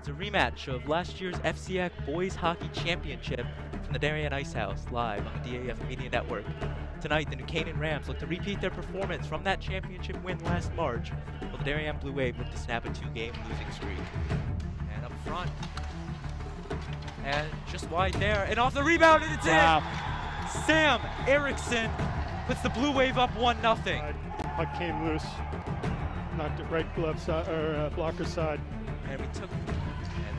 It's a rematch of last year's FCIAC Boys Hockey Championship from the Darien Ice House, live on the DAF Media Network. Tonight, the New Canaan Rams look to repeat their performance from that championship win last March, while the Darien Blue Wave look to snap a two-game losing streak. And up front, and just wide there, and off the rebound, and it's in! Sam Erickson puts the Blue Wave up 1-0. Puck came loose, knocked it right glove side, or blocker side. And we took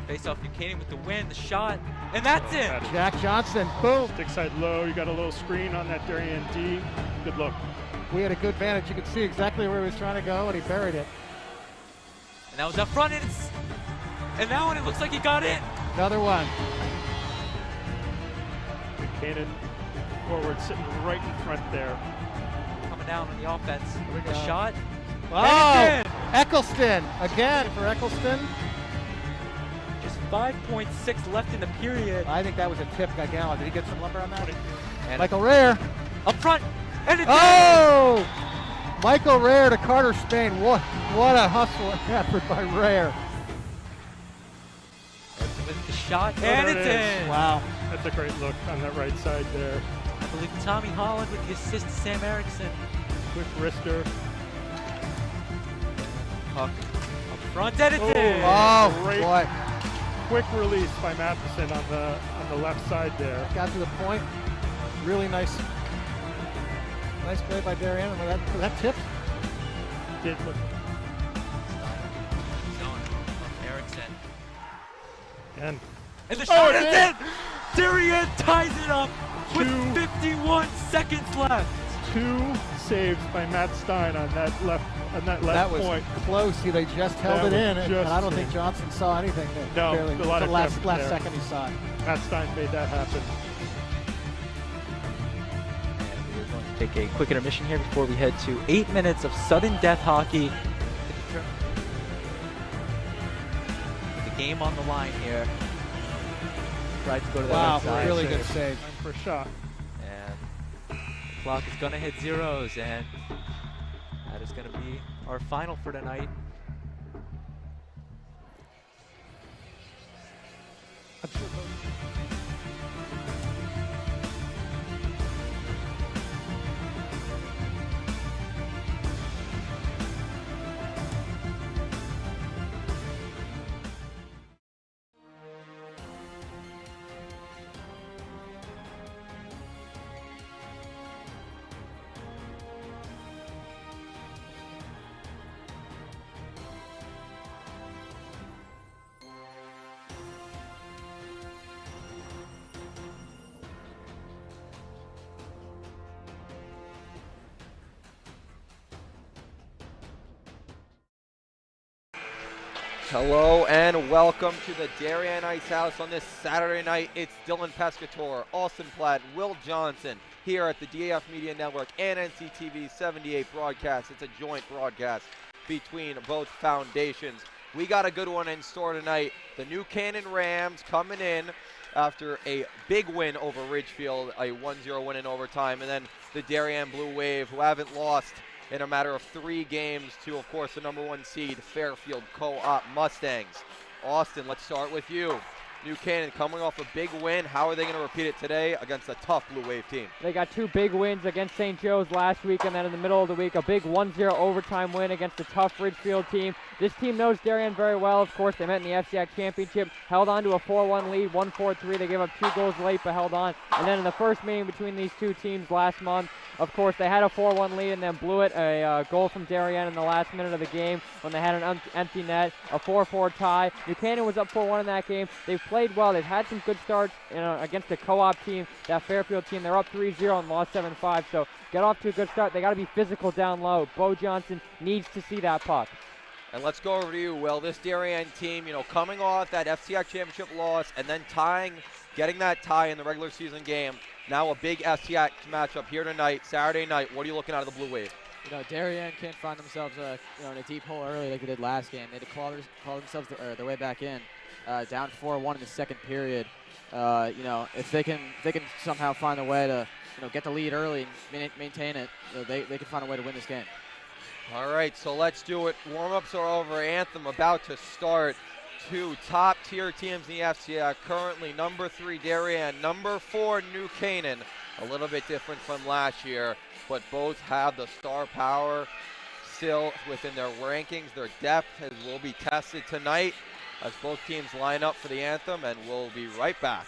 face-off New Canaan with the win, the shot, and that's it! Jack Johnson, boom! Stick side low, you got a little screen on that Darien D. Good look. We had a good vantage. You could see exactly where he was trying to go, and he buried it. And that was up front, and that one, it looks like he got in. Another one. Canaan forward sitting right in front there. Coming down on the offense. The shot. Oh! Eccleston! Again for Eccleston. Just 5.6 left in the period. I think that was a tip by Gallen. Did he get some lumber on that? And Michael Rare. Up front. And it's oh! Michael Rare to Carter Spain. What a hustle effort by Rare. With the shot, and it's in. Wow. That's a great look on that right side there. I believe Tommy Holland with the assist to Sam Erickson. Quick wrister. Puck up front, and it's in. Oh, great. Boy. Quick release by Matheson on the left side there. Got to the point. Really nice play by Darien. Was that tipped? Did look. Erickson. And the shot is in! Darien ties it up with 51 seconds left. 2 saves by Matt Stein on that left point. That was close. They just held it in, and I don't think Johnson saw anything. No, barely. a lot the of last second he saw it. Matt Stein made that happen. And we're going to take a quick intermission here before we head to 8 minutes of sudden death hockey. The game on the line here. Tried to go to the left side. Really good save. For a shot. And the clock is going to hit zeros, and that is going to be our final for tonight. Hello and welcome to the Darien Ice House on this Saturday night. It's Dylan Pescator, Austin Platt, Will Johnson here at the DAF Media Network and NCTV 78 broadcast. It's a joint broadcast between both foundations. We got a good one in store tonight. The New Canaan Rams coming in after a big win over Ridgefield, a 1-0 win in overtime, and then the Darien Blue Wave, who haven't lost in a matter of 3 games to, of course, the #1 seed, Fairfield Co-op Mustangs. Austin, let's start with you. New Canaan coming off a big win. How are they going to repeat it today against a tough Blue Wave team? They got 2 big wins against St. Joe's last week, and then in the middle of the week, a big 1-0 overtime win against a tough Ridgefield team. This team knows Darien very well. Of course, they met in the FCIAC Championship, held on to a 4-1 lead, 1-4-3. They gave up 2 goals late, but held on. And then in the first meeting between these 2 teams last month, of course, they had a 4-1 lead and then blew it. A goal from Darien in the last minute of the game when they had an empty net, a 4-4 tie. New Canaan was up 4-1 in that game. They've played well. They've had some good starts against the co-op team, that Fairfield team. They're up 3-0 and lost 7-5, so get off to a good start. They got to be physical down low. Bo Johnson needs to see that puck. And let's go over to you, Will. This Darien team, coming off that FCIAC Championship loss and then getting that tie in the regular season game. Now a big FCIAC matchup here tonight, Saturday night. What are you looking out of the Blue Wave? Darien can't find themselves in a deep hole early like they did last game. They had to claw themselves their way back in, down 4-1 in the second period. If they can somehow find a way to get the lead early and maintain it, they can find a way to win this game. All right, so let's do it. Warm-ups are over. Anthem about to start. two top-tier teams in the FCIAC currently. Number 3, Darien. Number 4, New Canaan. A little bit different from last year, but both have the star power still within their rankings. Their depth will be tested tonight as both teams line up for the anthem, and we'll be right back.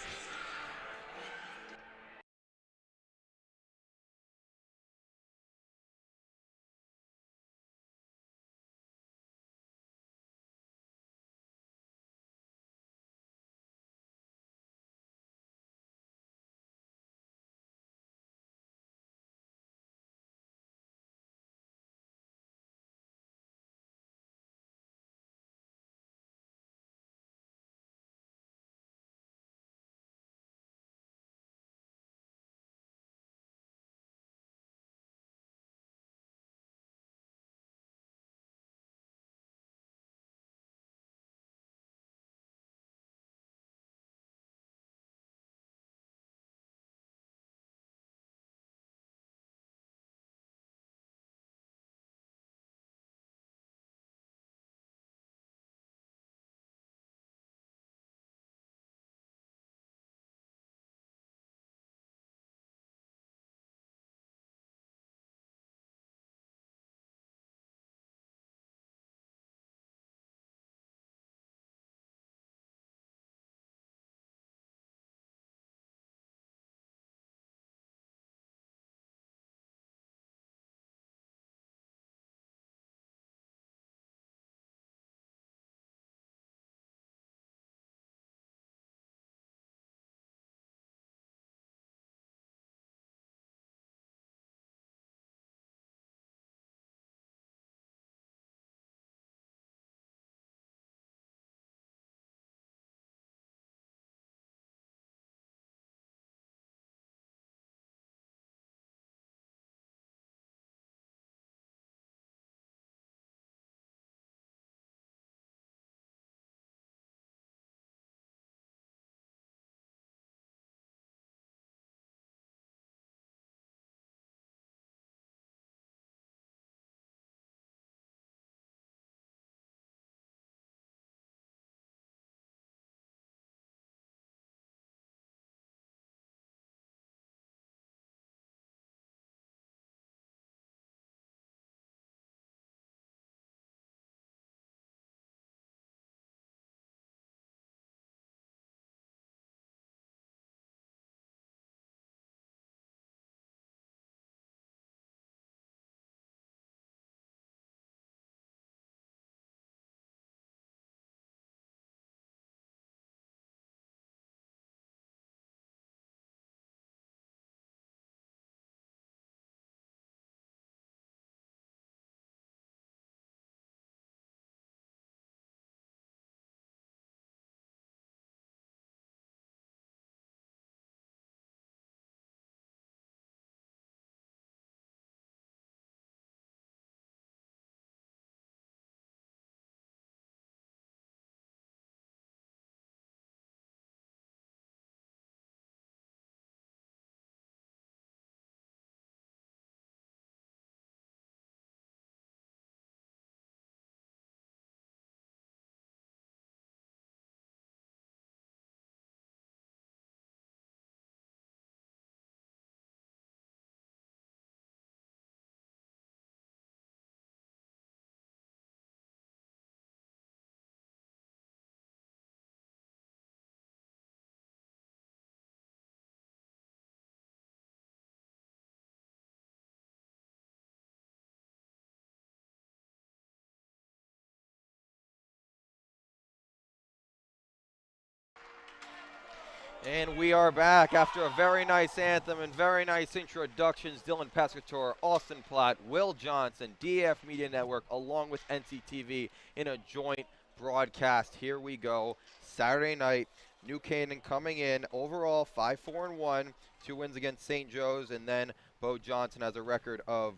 And we are back after a very nice anthem and very nice introductions. Dylan Pescator, Austin Platt, Will Johnson, DAF Media Network, along with NCTV in a joint broadcast. Here we go. Saturday night, New Canaan coming in overall 5-4-1, 2 wins against St. Joe's, and then Bo Johnson has a record of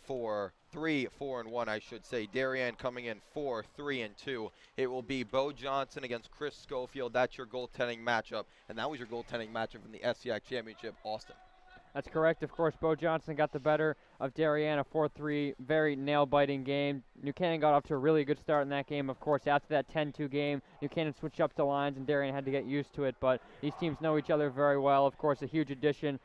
3-4-1, I should say. Darien coming in 4-3-2. It will be Bo Johnson against Chris Schofield. That's your goaltending matchup, and that was your goaltending matchup in the FCIAC Championship, Austin. That's correct. Of course, Bo Johnson got the better of Darien, a 4-3, very nail-biting game. New Canaan got off to a really good start in that game. Of course, after that 10-2 game, New Canaan switched up the lines, and Darien had to get used to it. But these teams know each other very well. Of course, a huge addition,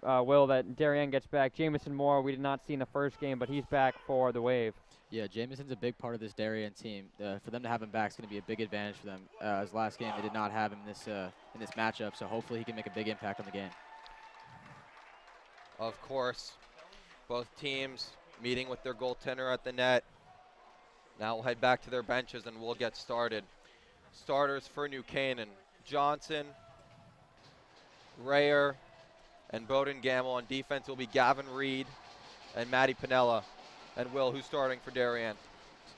Will, that Darien gets back. Jamison Moore, we did not see in the first game, but he's back for the Wave. Yeah, Jamison's a big part of this Darien team. For them to have him back is going to be a big advantage for them. As last game, they did not have him in this matchup, so hopefully he can make a big impact on the game. Of course, both teams meeting with their goaltender at the net. Now we'll head back to their benches and we'll get started. Starters for New Canaan: Johnson, Rayer, and Bowden Gamble. On defense will be Gavin Reed and Matty Pinella. And Will, who's starting for Darien?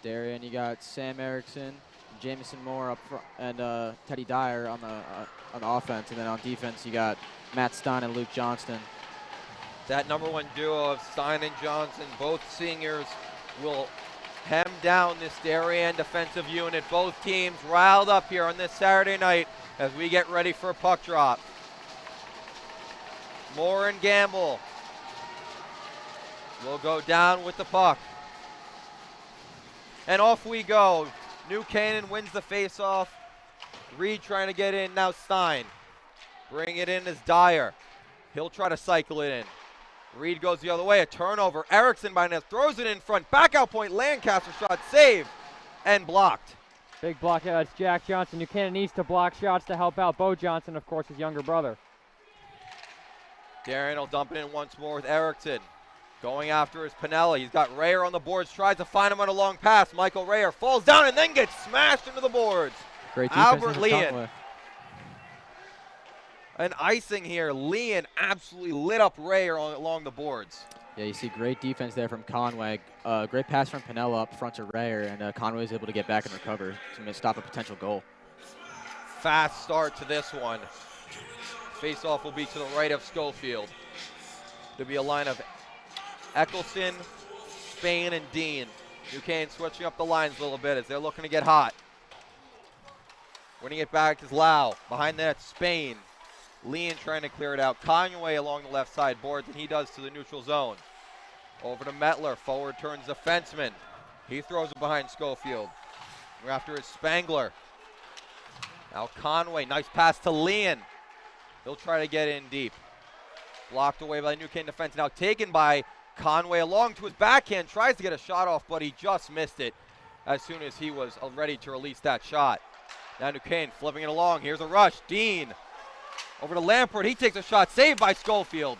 Darien, you got Sam Erickson, Jamison Moore up front, and Teddy Dyer on the offense, and then on defense you got Matt Stein and Luke Johnston. That number one duo of Stein and Johnson, both seniors, will hem down this Darien defensive unit. Both teams riled up here on this Saturday night as we get ready for a puck drop. Moore and Gamble will go down with the puck. And off we go. New Canaan wins the faceoff. Reed trying to get in, now Stein. Bring it in as Dyer. He'll try to cycle it in. Reed goes the other way, a turnover. Erickson by net throws it in front. Back out point, Lancaster shot saved and blocked. Big block, yeah, that's Jack Johnson. New Canaan needs to block shots to help out Bo Johnson, of course, his younger brother. Darien will dump it in once more with Erickson. Going after his Pinella. He's got Rayer on the boards, tries to find him on a long pass. Michael Rayer falls down and then gets smashed into the boards. Great defense. Albert Leon. An icing here. Leon absolutely lit up Rayer along the boards. Yeah, you see great defense there from Conway. Great pass from Pinella up front to Rayer, and Conway was able to get back and recover to stop a potential goal. Fast start to this one. Face-off will be to the right of Schofield. There'll be a line of Eccleston, Spain, and Dean. New Canaan switching up the lines a little bit as they're looking to get hot. Winning it back is Lau. Behind that, Spain. Leon trying to clear it out. Conway along the left side boards, and he does to the neutral zone. Over to Metler. Forward turns the fenceman. He throws it behind Schofield. We're after is Spangler. Now Conway. Nice pass to Leon. He'll try to get in deep. Blocked away by the New Canaan defense. Now taken by Conway along to his backhand. Tries to get a shot off, but he just missed it as soon as he was ready to release that shot. Now New Canaan flipping it along. Here's a rush. Dean over to Lampert. He takes a shot. Saved by Schofield.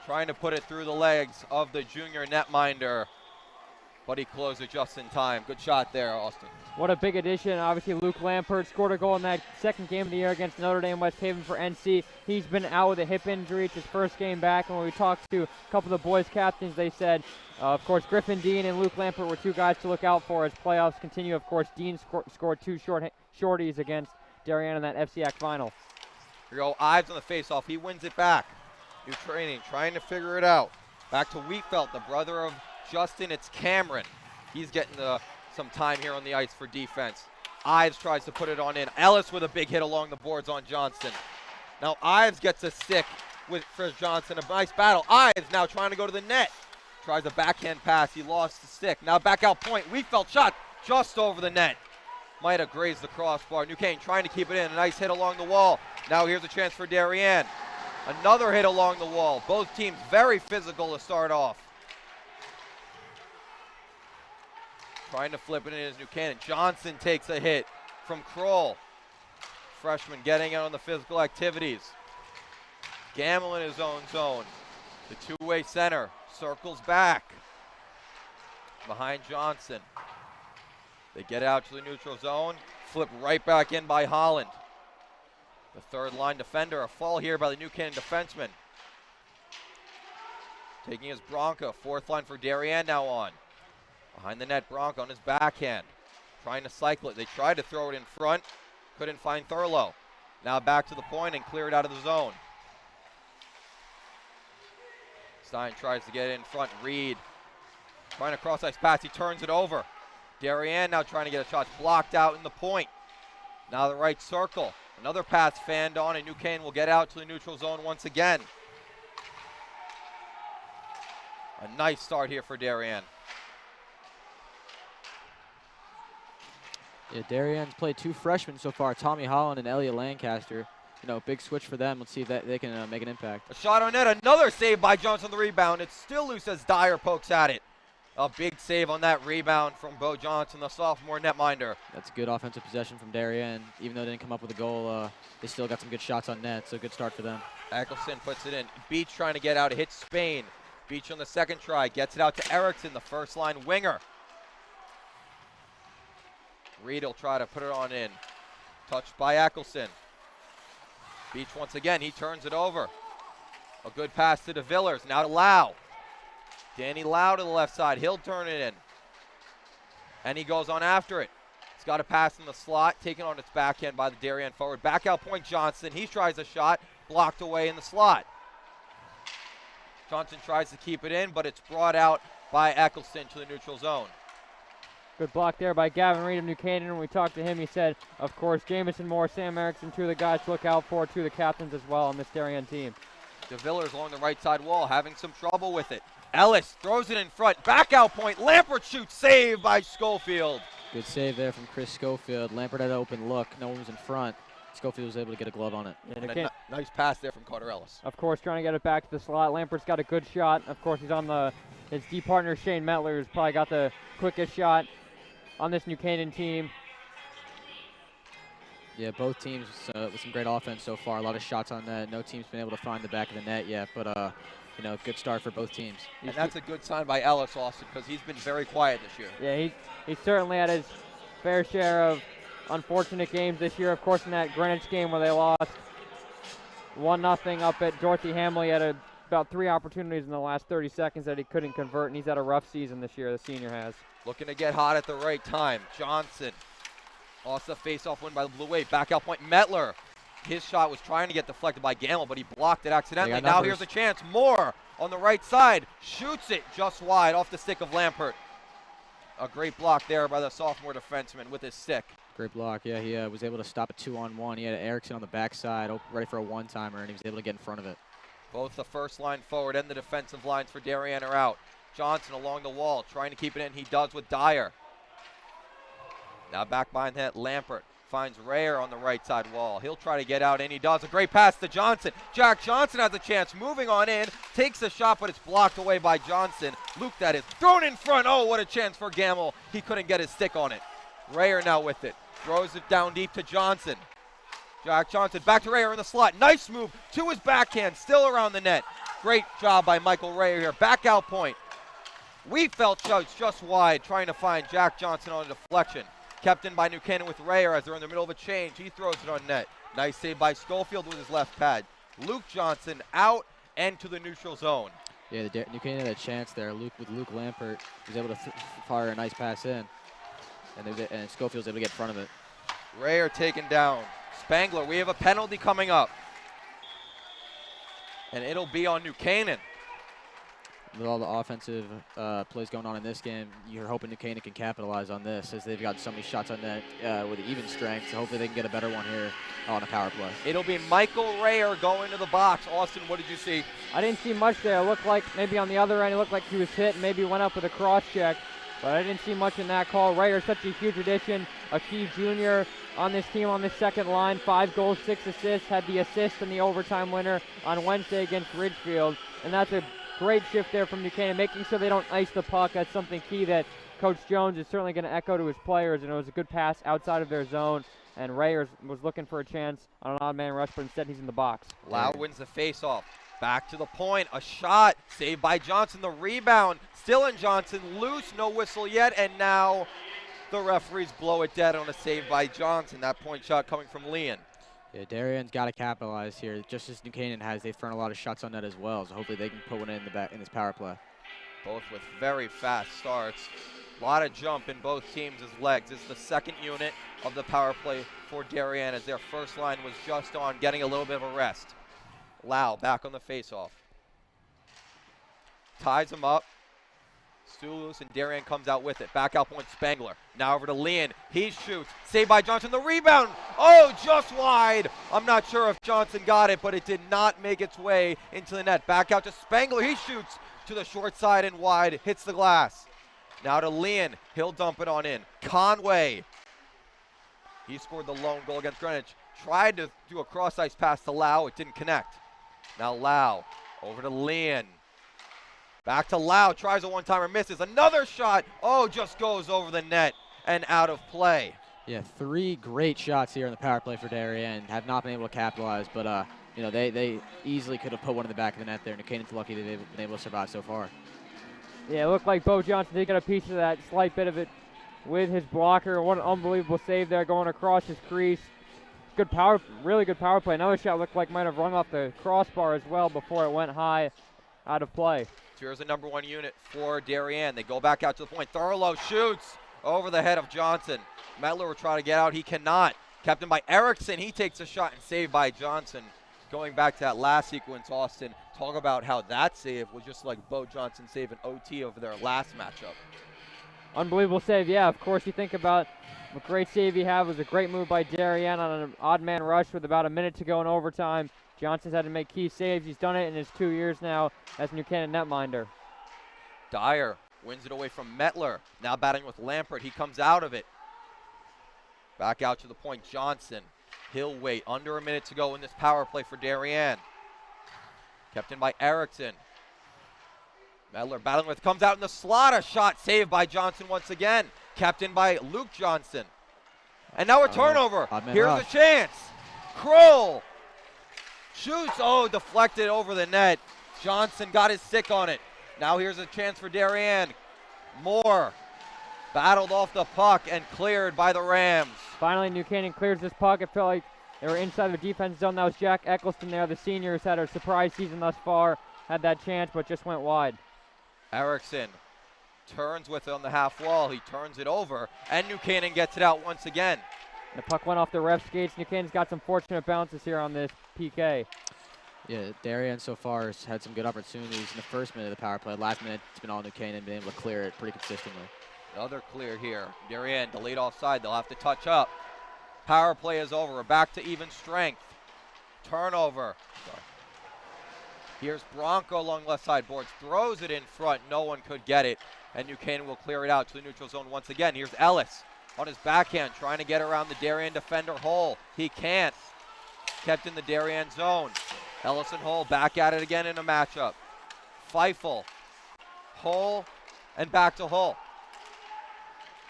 Trying to put it through the legs of the junior netminder, but he closed it just in time. Good shot there, Austin. What a big addition. Obviously, Luke Lampert scored a goal in that second game of the year against Notre Dame West Haven for NC. He's been out with a hip injury. It's his first game back, and when we talked to a couple of the boys' captains, they said, of course, Griffin Dean and Luke Lampert were two guys to look out for as playoffs continue. Of course, Dean scored two shorties against Darien in that FCIAC final. Here we go, Ives on the faceoff. He wins it back. New training, trying to figure it out. Back to Wheatfeld, the brother of Justin. It's Cameron. He's getting some time here on the ice for defense. Ives tries to put it on in. Ellis with a big hit along the boards on Johnston. Now Ives gets a stick for Johnson. A nice battle. Ives now trying to go to the net. Tries a backhand pass. He lost the stick. Now back out point. Wheatfeld shot just over the net. Might have grazed the crossbar. New Canaan trying to keep it in. A nice hit along the wall. Now here's a chance for Darien. Another hit along the wall. Both teams very physical to start off. Trying to flip it in is New Canaan. Johnson takes a hit from Kroll. Freshman getting out on the physical activities. Gamble in his own zone. The two-way center circles back. Behind Johnson. They get out to the neutral zone. Flip right back in by Holland. The third line defender. A fall here by the New Canaan defenseman. Taking his Bronco. Fourth line for Darien now on. Behind the net, Bronco on his backhand. Trying to cycle it. They tried to throw it in front. Couldn't find Thurlow. Now back to the point and clear it out of the zone. Stein tries to get it in front. Reed trying to cross-ice pass. He turns it over. Darien now trying to get a shot. Blocked out in the point. Now the right circle. Another pass fanned on, and New Canaan will get out to the neutral zone once again. A nice start here for Darien. Yeah, Darien's played 2 freshmen so far, Tommy Holland and Elliot Lancaster. You know, big switch for them. Let's see if they can make an impact. A shot on net, another save by Johnson on the rebound. It's still loose as Dyer pokes at it. A big save on that rebound from Bo Johnson, the sophomore netminder. That's a good offensive possession from Darien. Even though they didn't come up with a goal, they still got some good shots on net, so good start for them. Eccleston puts it in. Beach trying to get out. It hits Spain. Beach on the second try. Gets it out to Erickson, the first line winger. Reed will try to put it on in. Touched by Eccleston. Beach once again. He turns it over. A good pass to DeVillers. Now to Lau. Danny Lau to the left side. He'll turn it in. And he goes on after it. He's got a pass in the slot. Taken on its backhand by the Darien forward. Back out point Johnson. He tries a shot. Blocked away in the slot. Johnson tries to keep it in, but it's brought out by Eccleston to the neutral zone. Good block there by Gavin Reed of New Canaan. When we talked to him, he said, of course, Jamison Moore, Sam Erickson, 2 of the guys to look out for, 2 of the captains as well on this Darien team. DeVillers along the right side wall, having some trouble with it. Ellis throws it in front. Back out point. Lampert shoots. Save by Schofield. Good save there from Chris Schofield. Lampert had an open look. No one was in front. Schofield was able to get a glove on it. And a nice pass there from Carter Ellis. Of course, trying to get it back to the slot. Lampert's got a good shot. Of course, he's on his D partner, Shane Metler, who's probably got the quickest shot on this New Canaan team. Yeah, both teams with some great offense so far. A lot of shots on net. No team's been able to find the back of the net yet, but you know, good start for both teams. And that's a good sign by Ellis, Austin, because he's been very quiet this year. Yeah, he's certainly had his fair share of unfortunate games this year. Of course, in that Greenwich game where they lost 1-0 up at Dorothy Hamley, he had about 3 opportunities in the last 30 seconds that he couldn't convert, and he's had a rough season this year, the senior has. Looking to get hot at the right time. Johnson. Also face-off win by the Blue Wave. Back out point, Metler. His shot was trying to get deflected by Gamble, but he blocked it accidentally. Now here's a chance. Moore on the right side. Shoots it just wide off the stick of Lampert. A great block there by the sophomore defenseman with his stick. Great block. Yeah, he was able to stop a 2-on-1. He had Erickson on the backside, ready for a one-timer, and he was able to get in front of it. Both the first line forward and the defensive lines for Darien are out. Johnson along the wall, trying to keep it in. He does with Dyer. Now back behind that, Lampert finds Rayer on the right side wall. He'll try to get out, and he does. A great pass to Johnson. Jack Johnson has a chance, moving on in, takes the shot, but it's blocked away by Johnson. Luke, that is, thrown in front. Oh, what a chance for Gamble. He couldn't get his stick on it. Rayer now with it. Throws it down deep to Johnson. Jack Johnson back to Rayer in the slot. Nice move to his backhand, still around the net. Great job by Michael Rayer here. Back out point. We felt just wide, trying to find Jack Johnson on a deflection. Kept in by New Canaan with Rayer as they're in the middle of a change. He throws it on net. Nice save by Schofield with his left pad. Luke Johnson out and to the neutral zone. Yeah, New Canaan had a chance there. Luke Lampert was able to fire a nice pass in, and Schofield was able to get in front of it. Rayer taken down. Spangler, we have a penalty coming up. And it'll be on New Canaan. With all the offensive plays going on in this game, you're hoping New Canaan can capitalize on this, as they've got so many shots on net with even strength. So hopefully they can get a better one here on a power play. It'll be Michael Rayer going to the box. Austin, what did you see? I didn't see much there. It looked like maybe on the other end, it looked like he was hit and maybe went up with a cross check. But I didn't see much in that call. Rayer's such a huge addition, a key junior on this team on this second line. 5 goals, 6 assists, had the assist in the overtime winner on Wednesday against Ridgefield. And that's a great shift there from New Canaan, making sure they don't ice the puck. That's something key that Coach Jones is certainly going to echo to his players. And it was a good pass outside of their zone. And Rayer was looking for a chance on an odd man rush, but instead he's in the box. Lau wins the faceoff. Back to the point, a shot, saved by Johnson, the rebound, still in Johnson, loose, no whistle yet, and now the referees blow it dead on a save by Johnson. That point shot coming from Leon. Yeah, Darien's got to capitalize here, just as New Canaan has. They've thrown a lot of shots on net as well, so hopefully they can put one in the back in this power play. Both with very fast starts. A lot of jump in both teams' legs. This is the second unit of the power play for Darien, as their first line was just on, getting a little bit of a rest. Lau back on the faceoff. Ties him up. Stu loose, and Darien comes out with it. Back out point, Spangler. Now over to Leon. He shoots. Saved by Johnson. The rebound. Oh, just wide. I'm not sure if Johnson got it, but it did not make its way into the net. Back out to Spangler. He shoots. to the short side and wide, hits the glass. Now to Leon, he'll dump it on in. Conway, he scored the lone goal against Greenwich. Tried to do a cross-ice pass to Lau, it didn't connect. Now Lau, over to Leon. Back to Lau, tries a one-timer, misses. Another shot, just goes over the net and out of play. Yeah, 3 great shots here in the power play for Darien. Have not been able to capitalize, but they easily could have put one in the back of the net there. And Canaan's lucky they've been able to survive so far. Yeah, it looked like Bo Johnson did get a piece of that slight bit of it with his blocker. What an unbelievable save there going across his crease. Really good power play. Another shot looked like might have rung off the crossbar as well before it went high out of play. Here's the number 1 unit for Darien. They go back out to the point. Thurlow shoots over the head of Johnson. Metler will try to get out. He cannot. Kept in by Erickson. He takes a shot and saved by Johnson. Going back to that last sequence, Austin, talk about how that save was just like Bo Johnson saving OT over their last matchup. Unbelievable save, yeah. Of course, you think about what great save he had. It was a great move by Darien on an odd man rush with about a minute to go in overtime. Johnson's had to make key saves. He's done it in his 2 years now as New Canaan netminder. Dyer wins it away from Metler. Now batting with Lampert. He comes out of it. Back out to the point. Johnson. He'll wait. Under a minute to go in this power play for Darien. Kept in by Erickson. Metler battling with, comes out in the slot. A shot saved by Johnson once again. Kept in by Luke Johnson. And now a turnover. Here's a chance. Kroll shoots. Deflected over the net. Johnson got his stick on it. Now here's a chance for Darien. Moore battled off the puck and cleared by the Rams. Finally, New Canaan clears this puck. It felt like they were inside the defense zone. That was Jack Eccleston there. The senior has had a surprise season thus far. Had that chance, but just went wide. Erickson turns with it on the half wall. He turns it over, and New Canaan gets it out once again. The puck went off the ref skates. New Canaan's got some fortunate bounces here on this PK. Yeah, Darien so far has had some good opportunities in the first minute of the power play. Last minute, it's been all New Canaan, been able to clear it pretty consistently. Another clear here. Darien delayed offside. They'll have to touch up. Power play is over. We're back to even strength. Turnover. Here's Bronco along left side boards. Throws it in front. No one could get it. And New Canaan will clear it out to the neutral zone once again. Here's Ellis on his backhand trying to get around the Darien defender Hole. He can't. Kept in the Darien zone. Ellis and Hole back at it again in a matchup. Feifel. Hole and back to Hole.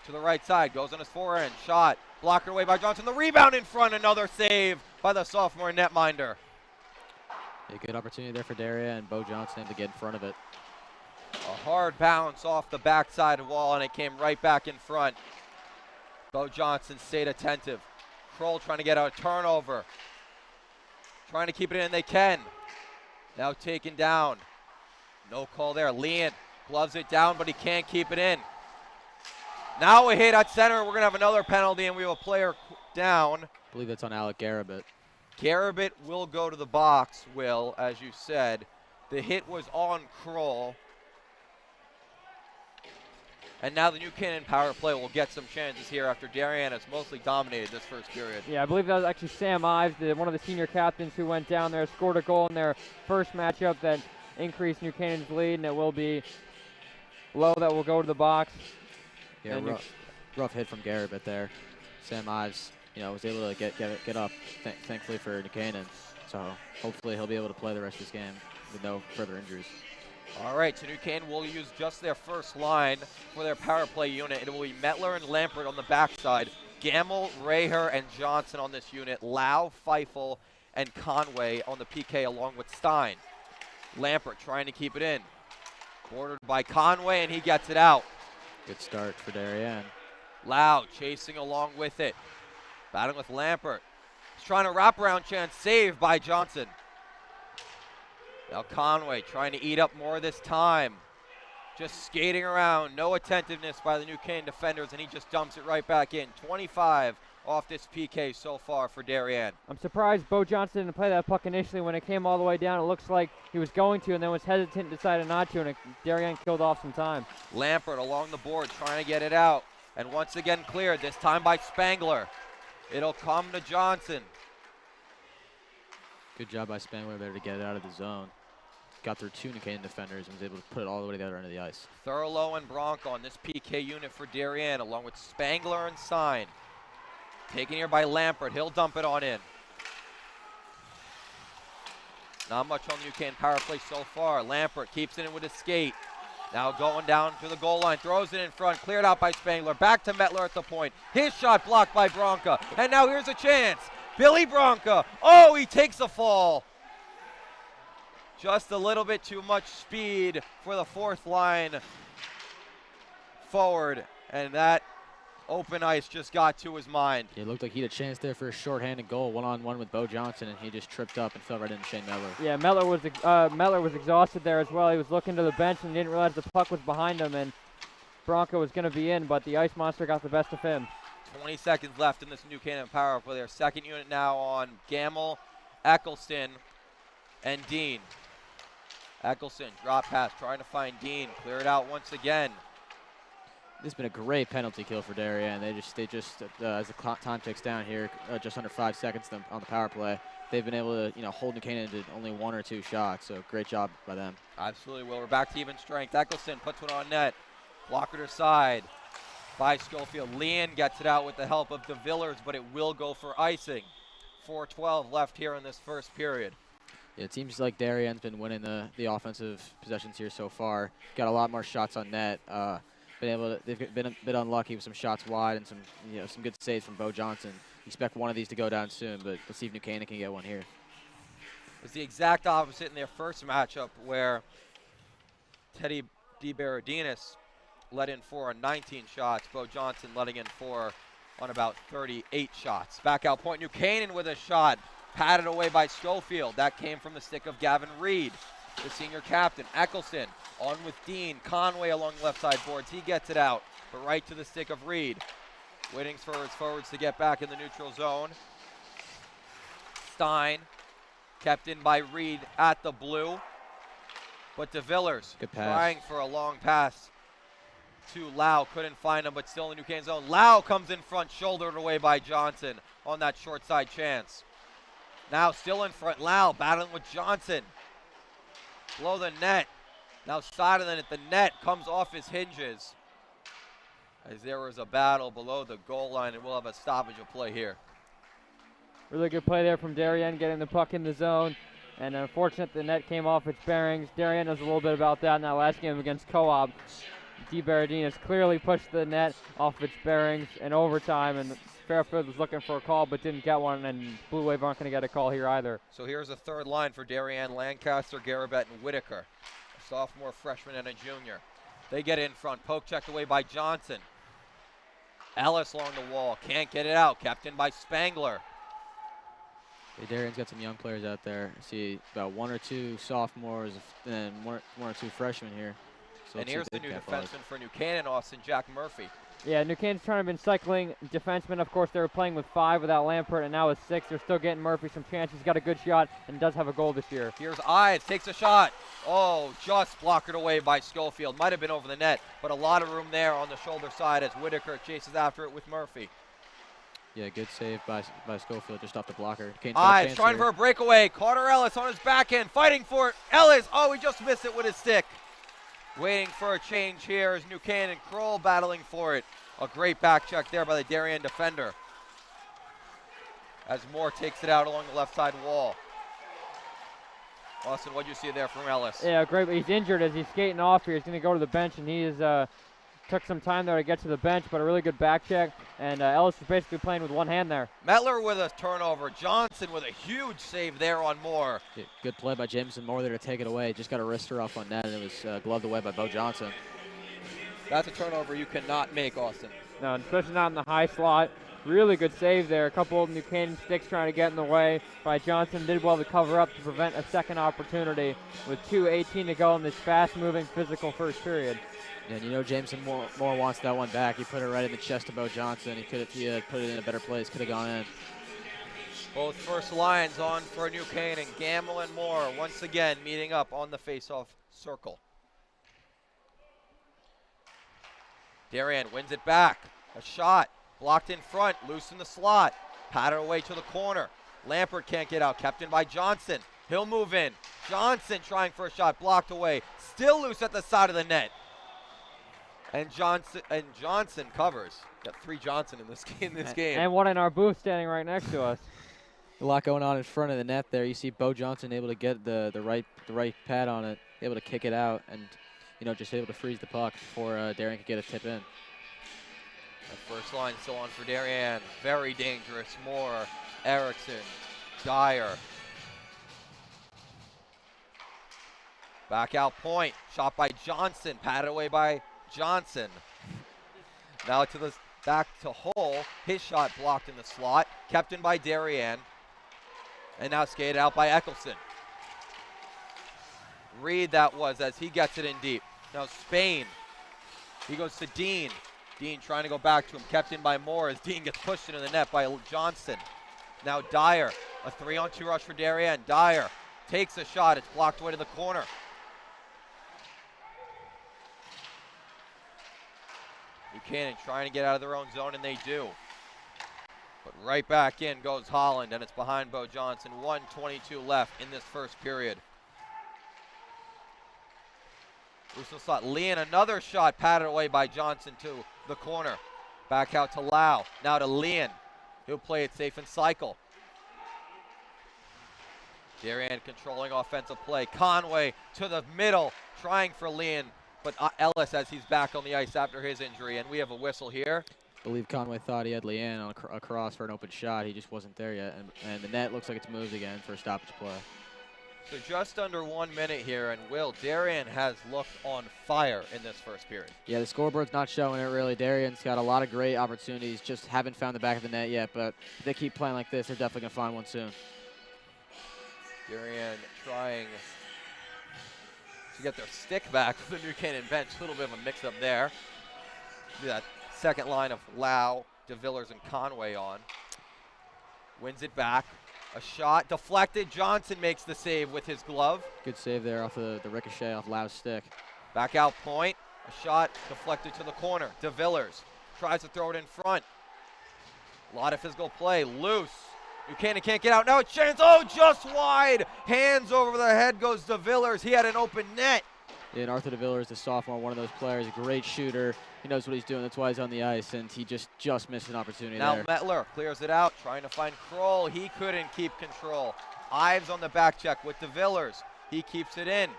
To the right side. Goes on his forehand. Shot. Blocked away by Johnson. The rebound in front. Another save by the sophomore netminder. A good opportunity there for Darien, and Bo Johnson able to get in front of it. A hard bounce off the backside wall, and it came right back in front. Bo Johnson stayed attentive. Kroll trying to get out a turnover. Trying to keep it in, they can. Now taken down. No call there. Leon gloves it down, but he can't keep it in. Now a hit at center. We're going to have another penalty, and we have a player down. I believe that's on Alec Garabit. Garabit will go to the box, Will, as you said. The hit was on Kroll. And now the New Canaan power play will get some chances here after Darien has mostly dominated this first period. Yeah, I believe that was actually Sam Ives, one of the senior captains who went down there, scored a goal in their first matchup that increased New Canaan's lead, and it will be Lowe that will go to the box. Yeah, rough hit from Garabit there. Sam Ives, was able to get up, thankfully for New Canaan. So hopefully he'll be able to play the rest of this game with no further injuries. All right, so New Canaan will use just their first line for their power play unit. It will be Metler and Lampert on the backside. Gamble, Raher, and Johnson on this unit. Lau, Feifel, and Conway on the PK along with Stein. Lampert trying to keep it in. Bordered by Conway, and he gets it out. Good start for Darien. Lau chasing along with it. Battling with Lampert. He's trying to wrap around chance. Saved by Johnson. Now Conway trying to eat up more this time. Just skating around. No attentiveness by the New Canaan defenders, and he just dumps it right back in. 25 off this PK so far for Darien. I'm surprised Bo Johnson didn't play that puck initially when it came all the way down. It looks like he was going to and then was hesitant and decided not to, and Darien killed off some time. Lampert along the board trying to get it out. And once again cleared, this time by Spangler. It'll come to Johnson. Good job by Spangler there to get it out of the zone. got through 2 New Canaan defenders and was able to put it all the way to the other end of the ice. Thurlow and Bronco on this PK unit for Darien, along with Spangler and Sign. Taken here by Lampert. He'll dump it on in. Not much on the New Canaan power play so far. Lampert keeps it in with his skate. Now going down to the goal line, throws it in front, cleared out by Spangler. Back to Mettler at the point. His shot blocked by Bronca. And now here's a chance. Billy Bronca. Oh, he takes a fall. Just a little bit too much speed for the 4th line forward. And that open ice just got to his mind. It looked like he had a chance there for a shorthanded goal, one-on-one with Bo Johnson, and he just tripped up and fell right into Shane Mettler. Yeah, Mettler was exhausted there as well. He was looking to the bench and didn't realize the puck was behind him, and Bronco was going to be in, but the ice monster got the best of him. 20 seconds left in this New Canaan power play. Their 2nd unit now on Gamble, Eccleston, and Dean. Eccleston, drop pass, trying to find Dean. Clear it out once again. This has been a great penalty kill for Darien. They just as the time ticks down here, just under 5 seconds on the power play, they've been able to hold New Canaan to only 1 or 2 shots. So great job by them. Absolutely. Well, we're back to even strength. Eccleston puts one on net. Blocker to side by Schofield. Leon gets it out with the help of DeVillers, but it will go for icing. 4:12 left here in this first period. Yeah, it seems like Darien's been winning the offensive possessions here so far. Got a lot more shots on net. They've been a bit unlucky with some shots wide and some good saves from Bo Johnson. Expect one of these to go down soon, but let's see if New Canaan can get one here. It was the exact opposite in their first matchup, where Teddy DiBerardinis let in 4 on 19 shots. Bo Johnson letting in 4 on about 38 shots. Back out point, New Canaan with a shot, patted away by Schofield. That came from the stick of Gavin Reed, the senior captain. Eccleston on with Dean. Conway along the left side boards. He gets it out, but right to the stick of Reed. Waiting for his forwards to get back in the neutral zone. Stein kept in by Reed at the blue. But DeVillers trying for a long pass to Lau. Couldn't find him, but still in New Canaan zone. Lau comes in front, shouldered away by Johnson on that short side chance. Now still in front, Lau battling with Johnson. Below the net. Now side of the net comes off his hinges, as there was a battle below the goal line, and we'll have a stoppage of play here. Really good play there from Darien, getting the puck in the zone. And unfortunate the net came off its bearings. Darien knows a little bit about that in that last game against Co-op. DiBerardinis clearly pushed the net off its bearings in overtime, and Fairfield was looking for a call but didn't get one, and Blue Wave aren't going to get a call here either. So here's a third line for Darien: Lancaster, Garabet, and Whitaker. A sophomore, freshman, and a junior. They get in front. Poke checked away by Johnson. Ellis along the wall. Can't get it out. Kept in by Spangler. Hey, Darien's got some young players out there. I see about 1 or 2 sophomores and one or two freshmen here. So and here's the new defenseman for New Canaan, Austin, Jack Murphy. Yeah, New Canaan's trying to been cycling defensemen. Of course, they were playing with 5 without Lampert, and now with 6. They're still getting Murphy some chances. He's got a good shot and does have a goal this year. Here's Ives, takes a shot. Oh, just blocked away by Schofield. Might have been over the net, but a lot of room there on the shoulder side as Whitaker chases after it with Murphy. Yeah, good save by Schofield just off the blocker. Ives trying for a breakaway. Carter Ellis on his backhand, fighting for it. Ellis, oh, he just missed it with his stick. Waiting for a change here is New Canaan. Kroll battling for it. A great back check there by the Darien defender, as Moore takes it out along the left side wall. Austin, what did you see there from Ellis? Yeah, great. He's injured as he's skating off here. He's going to go to the bench, and he is took some time there to get to the bench, but a really good back check. And Ellis is basically playing with one hand there. Mettler with a turnover. Johnson with a huge save there on Moore. Yeah, good play by Jameson Moore there to take it away. Just got a wrister off on net, and it was gloved away by Bo Johnson. That's a turnover you cannot make, Austin. No, especially not in the high slot. Really good save there. A couple of New Canaan sticks trying to get in the way by Johnson. Did well to cover up to prevent a second opportunity with 2:18 to go in this fast-moving, physical first period. And you know Jameson Moore wants that one back. He put it right in the chest of Bo Johnson. He had put it in a better place. Could have gone in. Both first lines on for New Canaan. Gamble and Moore once again meeting up on the face-off circle. Darien wins it back. A shot. Blocked in front. Loose in the slot. Patted away to the corner. Lampert can't get out. Kept in by Johnson. He'll move in. Johnson trying for a shot, blocked away. Still loose at the side of the net. And Johnson covers. Got 3 Johnson in this game. And one in our booth standing right next to us. A lot going on in front of the net there. You see Bo Johnson able to get the right pad on it, able to kick it out, and just able to freeze the puck before Darien could get a tip in. The first line still on for Darien. Very dangerous. Moore, Erickson, Dyer. Back out point. Shot by Johnson. Patted away by Johnson. Now to the back to Hull. His shot blocked in the slot. Kept in by Darien. And now skated out by Eccleston. Reed that was as he gets it in deep. Now Spain. He goes to Dean. Dean trying to go back to him. Kept in by Moore as Dean gets pushed into the net by Johnson. Now Dyer. A 3-on-2 rush for Darien. Dyer takes a shot. It's blocked away to the corner. Canaan trying to get out of their own zone, and they do. But right back in goes Holland, and it's behind Bo Johnson. 1:22 left in this first period. Russo slot. Leon, another shot patted away by Johnson to the corner. Back out to Lau. Now to Leon. He'll play it safe and cycle. Darien controlling offensive play. Conway to the middle, trying for Leon. But Ellis as he's back on the ice after his injury, and we have a whistle here. I believe Conway thought he had Leanne on a cross for an open shot. He just wasn't there yet, and the net looks like it's moved again for a stoppage play. So just under 1 minute here, and Darien has looked on fire in this first period. Yeah, the scoreboard's not showing it really. Darien's got a lot of great opportunities, just haven't found the back of the net yet, but if they keep playing like this, they're definitely going to find one soon. Darien trying to get their stick back for the New Canaan bench. A little bit of a mix-up there. That second line of Lau, DeVillers, and Conway on. Wins it back. A shot deflected. Johnson makes the save with his glove. Good save there off the ricochet off Lau's stick. Back out point. A shot deflected to the corner. DeVillers tries to throw it in front. A lot of physical play. Loose. New Canaan can't get out. Now a chance. Oh, just wide. Hands over the head goes DeVillers. He had an open net. Yeah, and Arthur DeVillers, the sophomore, one of those players, a great shooter. He knows what he's doing. That's why he's on the ice, and he just missed an opportunity now there. Mettler clears it out, trying to find Kroll. He couldn't keep control. Ives on the back check with DeVillers. He keeps it in.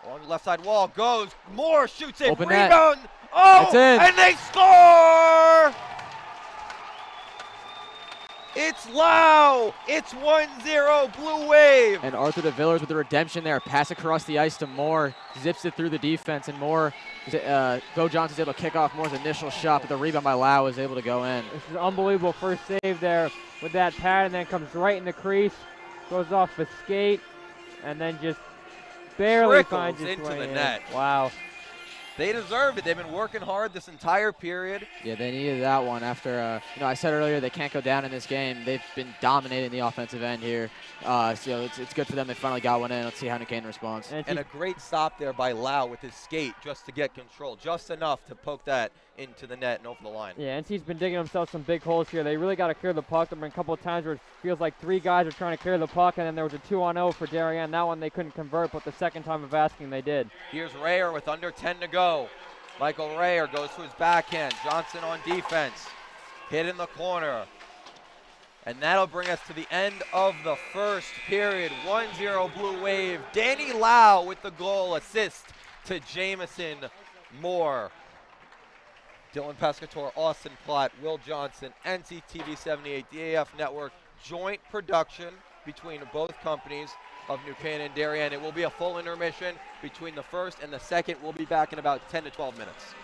Along the left side wall goes. Moore shoots it. Open net. Rebound. Oh, it's in. And they score! It's Lau. It's 1-0 Blue Wave. And Arthur DeVillers with the redemption there. Pass across the ice to Moore. Zips it through the defense, and Moore, Bo Johnson's able to kick off Moore's initial shot, but the rebound by Lau was able to go in. This is unbelievable first save there with that pad, and then comes right in the crease, goes off a skate, and then just barely finds its into way the in. net. Wow. They deserve it. They've been working hard this entire period. Yeah, they needed that one after, I said earlier they can't go down in this game. They've been dominating the offensive end here. So it's good for them. They finally got one in. Let's see how New Canaan responds. And a great stop there by Lau with his skate just to get control, just enough to poke that into the net and over the line. Yeah, NC's been digging themselves some big holes here. They really got to clear the puck. There have been a couple of times where it feels like 3 guys are trying to clear the puck, and then there was a 2-on-0 for Darien. That one they couldn't convert, but the second time of asking they did. Here's Rayer with under 10 to go. Michael Rayer goes to his backhand. Johnson on defense. Hit in the corner. And that'll bring us to the end of the first period. 1-0 Blue Wave. Danny Lau with the goal, assist to Jamison Moore. Dylan Pescator, Austin Platt, Will Johnson, NCTV 78, DAF Network, joint production between both companies of New Canaan and Darien. It will be a full intermission between the first and the second. We'll be back in about 10 to 12 minutes.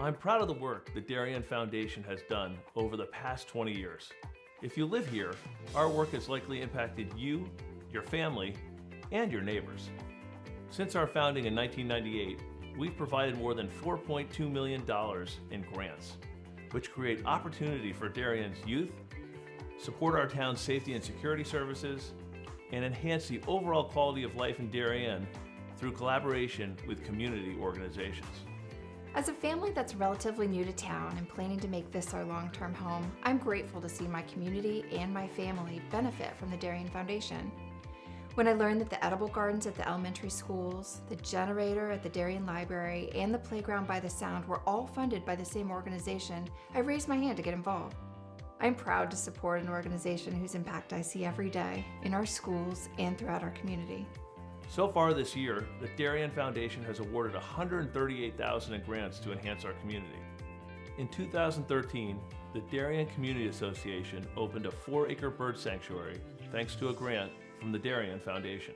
I'm proud of the work the Darien Foundation has done over the past 20 years. If you live here, our work has likely impacted you, your family, and your neighbors. Since our founding in 1998, we've provided more than $4.2 million in grants, which create opportunity for Darien's youth, support our town's safety and security services, and enhance the overall quality of life in Darien through collaboration with community organizations. As a family that's relatively new to town and planning to make this our long-term home, I'm grateful to see my community and my family benefit from the Darien Foundation. When I learned that the edible gardens at the elementary schools, the generator at the Darien Library, and the playground by the Sound were all funded by the same organization, I raised my hand to get involved. I'm proud to support an organization whose impact I see every day in our schools and throughout our community. So far this year, the Darien Foundation has awarded $138,000 in grants to enhance our community. In 2013, the Darien Community Association opened a 4-acre bird sanctuary thanks to a grant from the Darien Foundation.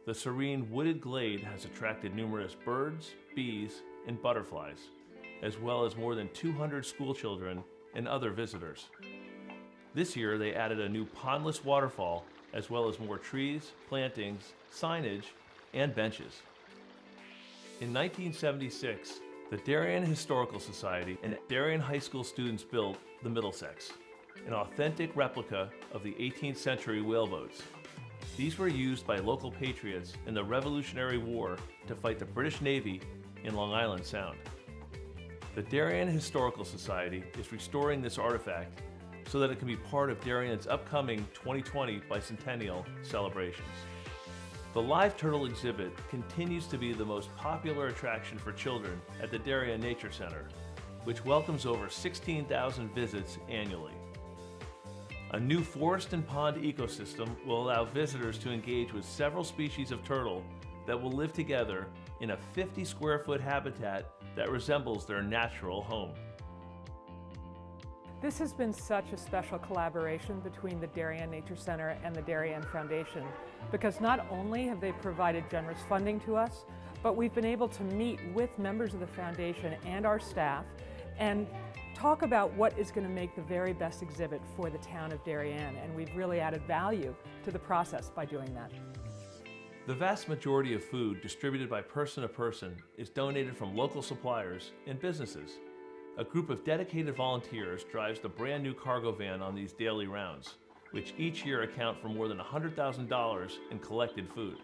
The serene wooded glade has attracted numerous birds, bees, and butterflies, as well as more than 200 school children and other visitors. This year, they added a new pondless waterfall, as well as more trees, plantings, signage, and benches. In 1976, the Darien Historical Society and Darien High School students built the Middlesex, an authentic replica of the 18th century whaleboats. These were used by local patriots in the Revolutionary War to fight the British Navy in Long Island Sound. The Darien Historical Society is restoring this artifact so that it can be part of Darien's upcoming 2020 bicentennial celebrations. The live turtle exhibit continues to be the most popular attraction for children at the Darien Nature Center, which welcomes over 16,000 visits annually. A new forest and pond ecosystem will allow visitors to engage with several species of turtle that will live together in a 50-square-foot habitat that resembles their natural home. This has been such a special collaboration between the Darien Nature Center and the Darien Foundation, because not only have they provided generous funding to us, but we've been able to meet with members of the foundation and our staff and talk about what is going to make the very best exhibit for the town of Darien, and we've really added value to the process by doing that. The vast majority of food distributed by Person to Person is donated from local suppliers and businesses. A group of dedicated volunteers drives the brand new cargo van on these daily rounds, which each year account for more than $100,000 in collected food.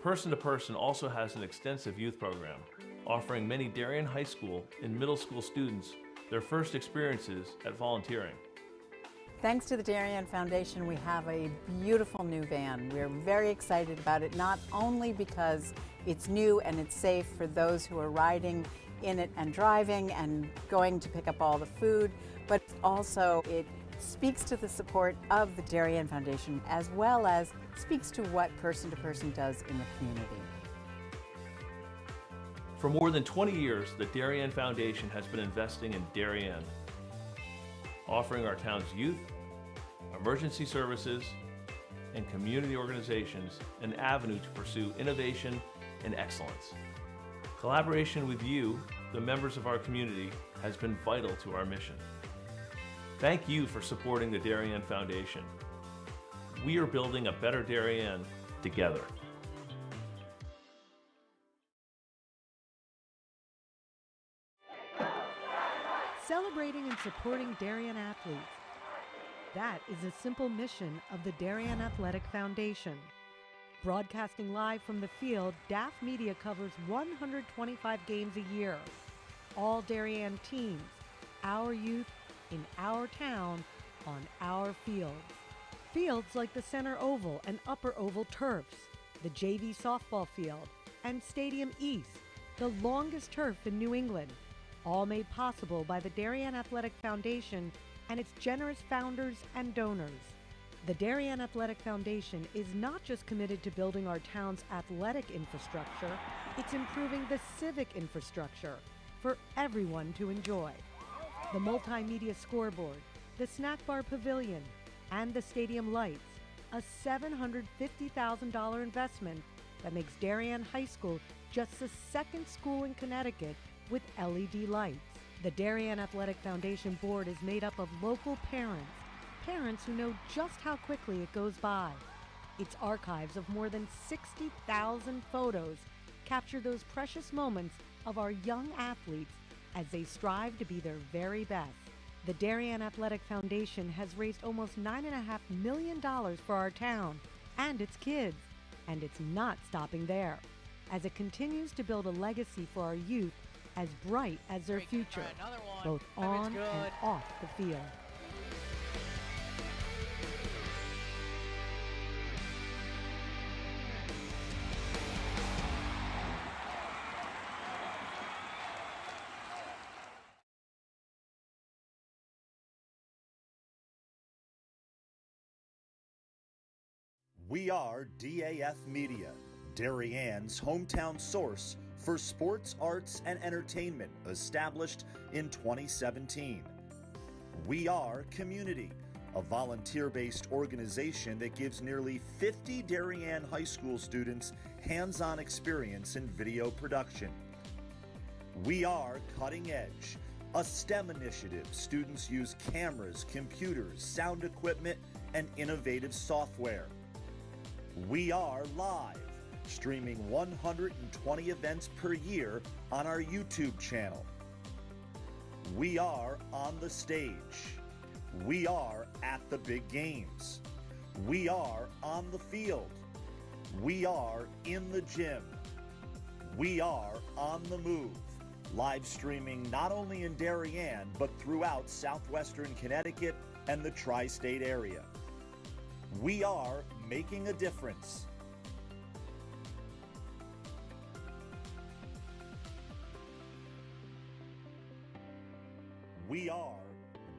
Person to Person also has an extensive youth program, offering many Darien High School and middle school students their first experiences at volunteering. Thanks to the Darien Foundation, we have a beautiful new van. We're very excited about it, not only because it's new and it's safe for those who are riding in it and driving and going to pick up all the food, but also it speaks to the support of the Darien Foundation, as well as speaks to what Person to Person does in the community. For more than 20 years, the Darien Foundation has been investing in Darien, offering our town's youth, emergency services, and community organizations an avenue to pursue innovation and excellence. Collaboration with you, the members of our community, has been vital to our mission. Thank you for supporting the Darien Foundation. We are building a better Darien together. Celebrating and supporting Darien athletes. That is a simple mission of the Darien Athletic Foundation. Broadcasting live from the field, DAF Media covers 125 games a year. All Darien teams, our youth, in our town, on our fields. Fields like the Center Oval and Upper Oval turfs, the JV softball field, and Stadium East, the longest turf in New England, all made possible by the Darien Athletic Foundation and its generous founders and donors. The Darien Athletic Foundation is not just committed to building our town's athletic infrastructure, it's improving the civic infrastructure for everyone to enjoy. The multimedia scoreboard, the snack bar pavilion, and the stadium lights, a $750,000 investment that makes Darien High School just the second school in Connecticut with LED lights. The Darien Athletic Foundation board is made up of local parents who know just how quickly it goes by. Its archives of more than 60,000 photos capture those precious moments of our young athletes as they strive to be their very best. The Darien Athletic Foundation has raised almost $9.5 million for our town and its kids, and it's not stopping there, as it continues to build a legacy for our youth as bright as their future, both on and off the field. We are DAF Media, Darien's hometown source for sports, arts, and entertainment, established in 2017. We Are Community, a volunteer-based organization that gives nearly 50 Darien High School students hands-on experience in video production. We Are Cutting Edge, a STEM initiative. Students use cameras, computers, sound equipment, and innovative software. We Are Live, streaming 120 events per year on our YouTube channel. We Are On the Stage. We Are At the Big Games. We Are On the Field. We Are In the Gym. We Are On the Move, live streaming not only in Darien, but throughout southwestern Connecticut and the tri-state area. We are making a difference. We are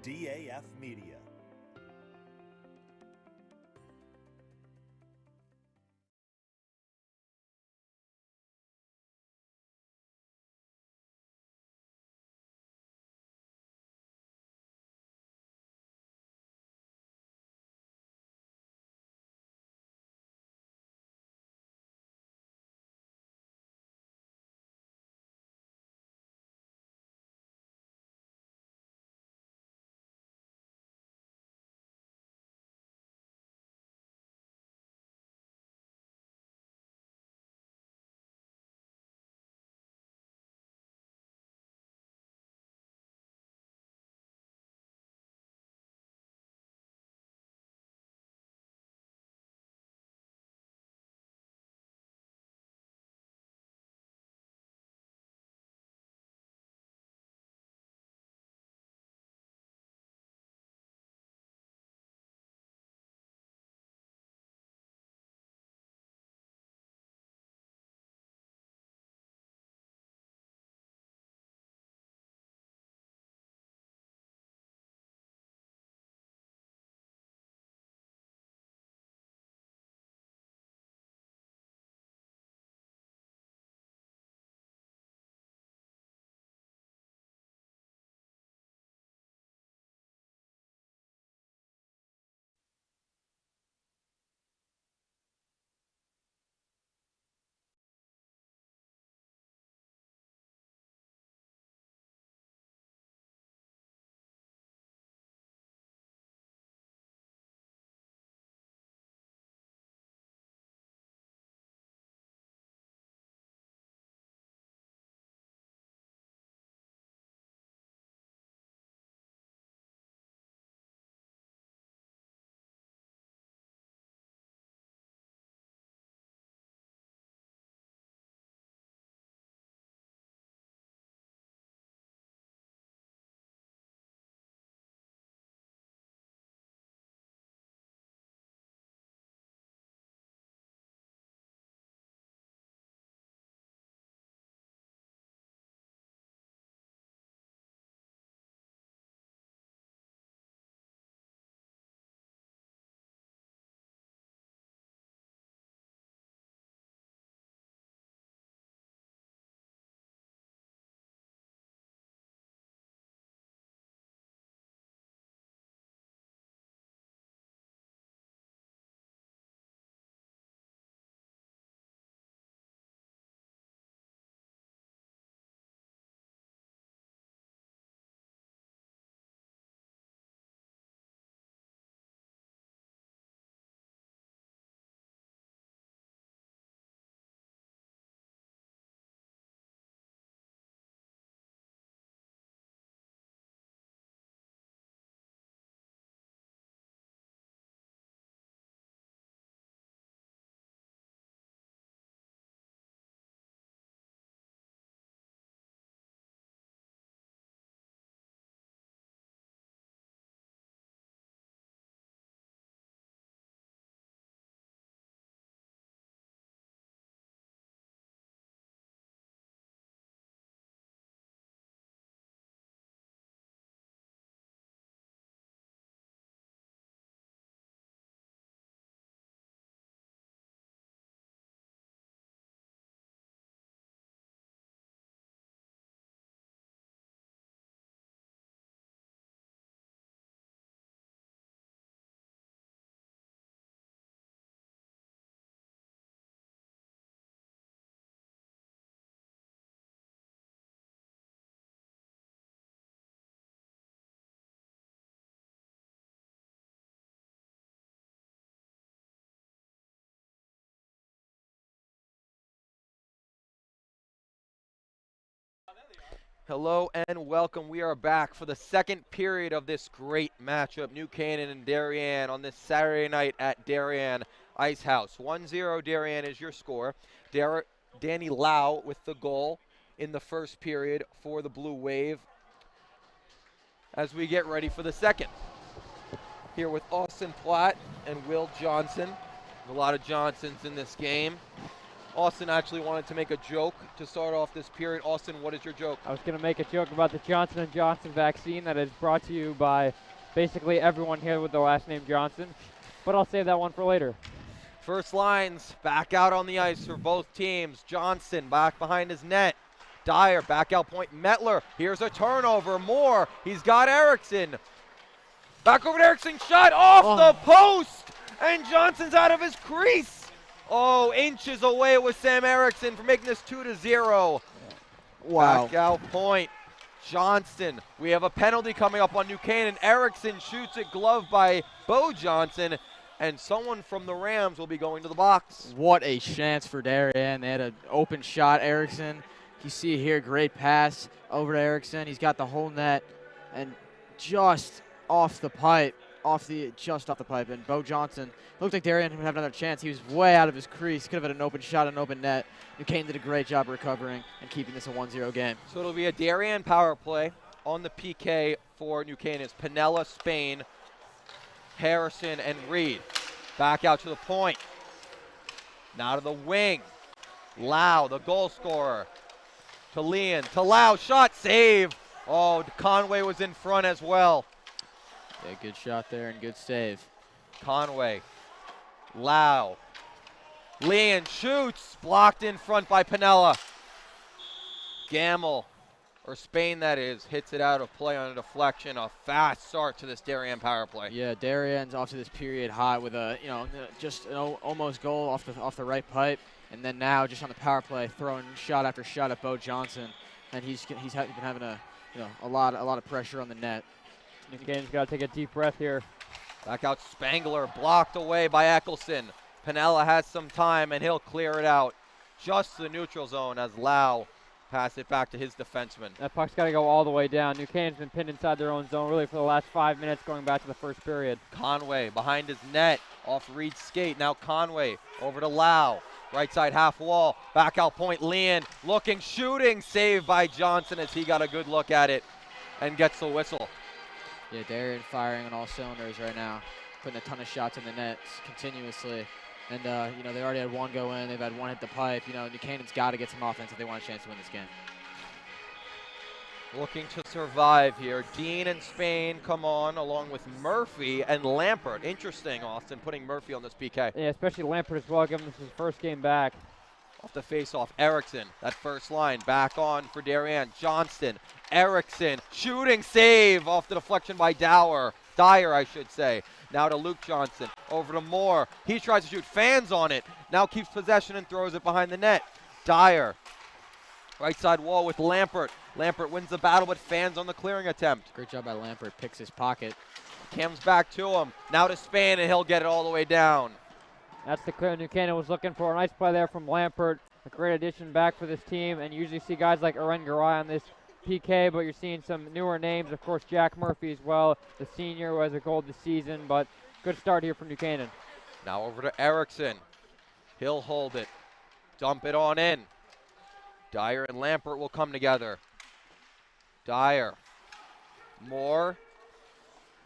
DAF Media. Hello and welcome. We are back for the second period of this great matchup, New Canaan and Darien, on this Saturday night at Darien Ice House. 1-0 Darien is your score. Danny Lau with the goal in the first period for the Blue Wave as we get ready for the second. Here with Austin Platt and Will Johnson. A lot of Johnsons in this game. Austin actually wanted to make a joke to start off this period. Austin, what is your joke? I was going to make a joke about the Johnson & Johnson vaccine that is brought to you by basically everyone here with the last name Johnson, but I'll save that one for later. First lines back out on the ice for both teams. Johnson back behind his net. Dyer back out point. Metler, here's a turnover. Moore, he's got Erickson. Back over to Erickson, shot off the post, and Johnson's out of his crease. Oh, inches away with Sam Erickson for making this 2-0. Wow. Back out point. Johnston. We have a penalty coming up on New Canaan. Erickson shoots it, gloved by Bo Johnson, and someone from the Rams will be going to the box. What a chance for Darien. They had an open shot. Erickson, you see here, great pass over to Erickson. He's got the whole net, and just off the pipe. Just off the pipe, and Bo Johnson looked like Darien would have another chance. He was way out of his crease. Could have had an open shot, an open net. New Canaan did a great job recovering and keeping this a 1-0 game. So it'll be a Darien power play on the PK for New Canaan. It's Pinella, Spain, Harrison, and Reed. Back out to the point. Now to the wing. Lau, the goal scorer. To Leon, to Lau, shot, save. Oh, Conway was in front as well. Yeah, good shot there and good save. Conway, Lau, Leon shoots, blocked in front by Pinella. Gamble, or Spain that is, hits it out of play on a deflection. A fast start to this Darien power play. Yeah, Darien's off to this period hot with a, just an almost goal off the right pipe, and then now just on the power play, throwing shot after shot at Bo Johnson, and he's been having a lot of pressure on the net. New Canaan's got to take a deep breath here. Back out Spangler, blocked away by Eccleston. Pinella has some time, and he'll clear it out just to the neutral zone as Lau pass it back to his defenseman. That puck's got to go all the way down. New Canaan's been pinned inside their own zone really for the last 5 minutes going back to the first period. Conway behind his net, off Reed's skate. Now Conway over to Lau. Right side half wall, back out point, Leon looking, shooting, saved by Johnson as he got a good look at it and gets the whistle. Yeah, Darien firing on all cylinders right now, putting a ton of shots in the nets continuously. And, they already had one go in. They've had one hit the pipe. New Canaan's got to get some offense if they want a chance to win this game. Looking to survive here. Dean and Spain come on along with Murphy and Lampert. Interesting, Austin, putting Murphy on this PK. Yeah, especially Lampert as well, given this his first game back. Off the face-off, Erickson, that first line, back on for Darien. Johnston, Erickson, shooting, save off the deflection by Dyer, I should say. Now to Luke Johnson, over to Moore. He tries to shoot, fans on it. Now keeps possession and throws it behind the net. Dyer, right side wall with Lampert. Lampert wins the battle, but fans on the clearing attempt. Great job by Lampert, picks his pocket. Comes back to him. Now to Spain, and he'll get it all the way down. That's the clear New Canaan was looking for. A nice play there from Lampert. A great addition back for this team. And you usually see guys like Aren Garay on this PK, but you're seeing some newer names. Of course, Jack Murphy as well, the senior who has a goal this season. But good start here from New Canaan. Now over to Erickson. He'll hold it. Dump it on in. Dyer and Lampert will come together. Dyer. Moore.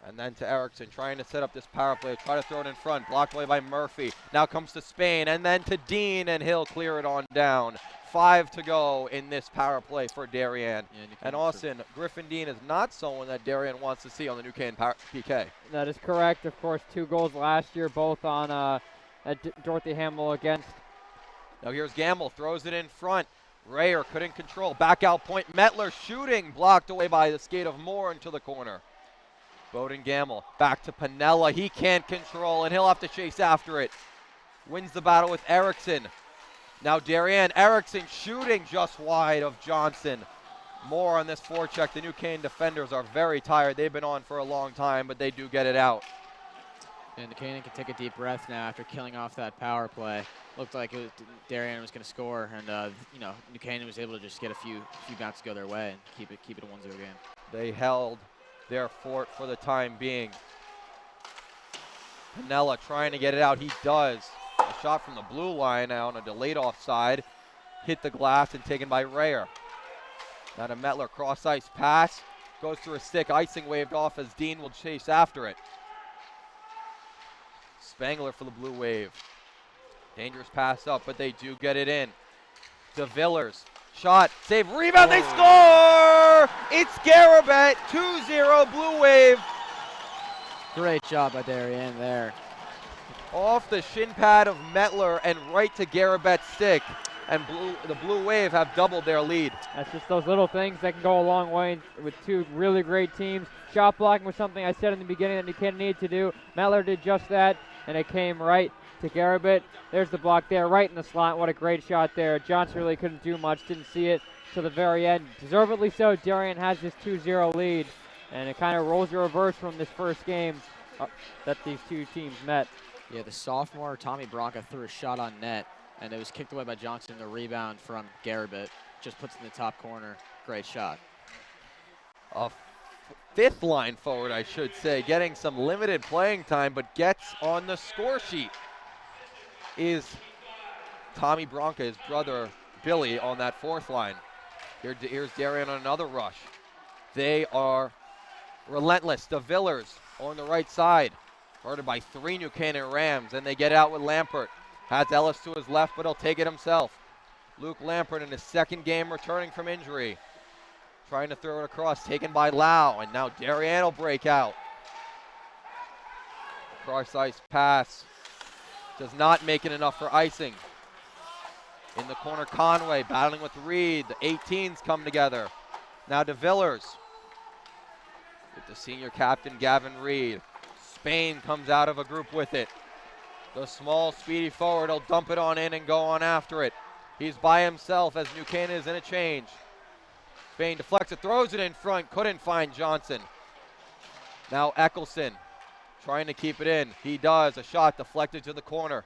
And then to Erickson, trying to set up this power play, try to throw it in front, blocked away by Murphy. Now comes to Spain, and then to Dean, and he'll clear it on down. 5 to go in this power play for Darien. And Austin, Griffin Dean is not someone that Darien wants to see on the New Canaan PK. That is correct. Of course, 2 goals last year, both on Dorothy Hamill against. Now here's Gamble, throws it in front. Rayer couldn't control. Back out point, Metler shooting, blocked away by the skate of Moore into the corner. Bowden Gamble back to Pinella. He can't control, and he'll have to chase after it. Wins the battle with Erickson. Now Darien, Erickson shooting just wide of Johnson. More on this forecheck. The New Canaan defenders are very tired. They've been on for a long time, but they do get it out. And Canaan can take a deep breath now after killing off that power play. Looked like Darien was going to score, and New Canaan was able to just get a few bounces go their way and keep it a 1-0 game. They held their fort for the time being. Pinella trying to get it out. He does. A shot from the blue line now on a delayed offside. Hit the glass and taken by Rayer. Now to Mettler, cross ice pass. Goes through a stick, icing waved off as Dean will chase after it. Spangler for the Blue Wave. Dangerous pass up, but they do get it in. De Villers, shot, save, rebound, they score! It's Garabet, 2-0 Blue Wave. Great job by Darien there. Off the shin pad of Mettler and right to Garabet's stick. And the Blue Wave have doubled their lead. That's just those little things that can go a long way with two really great teams. Shot blocking was something I said in the beginning that New Canaan needed to do. Mettler did just that, and it came right to Garabet. There's the block there, right in the slot. What a great shot there. Johnson really couldn't do much, didn't see it to the very end. Deservedly so, Darien has this 2-0 lead, and it kind of rolls the reverse from this first game that these two teams met. Yeah, the sophomore, Tommy Bronca, threw a shot on net, and it was kicked away by Johnson. The rebound from Garabet just puts it in the top corner. Great shot. A fifth line forward, I should say, getting some limited playing time, but gets on the score sheet is Tommy Bronca, his brother Billy, on that fourth line. Here's Darien on another rush. They are relentless. De Villers on the right side, guarded by 3 New Canaan Rams, and they get out with Lampert. Has Ellis to his left, but he'll take it himself. Luke Lampert in his second game returning from injury. Trying to throw it across, taken by Lau, and now Darien will break out. Cross ice pass. Does not make it enough for icing. In the corner, Conway battling with Reed. The 18s come together. Now De Villers with the senior captain, Gavin Reed. Spain comes out of a group with it. The small, speedy forward will dump it on in and go on after it. He's by himself as New Canaan is in a change. Spain deflects it, throws it in front, couldn't find Johnson. Now Eccleston trying to keep it in. He does, a shot deflected to the corner.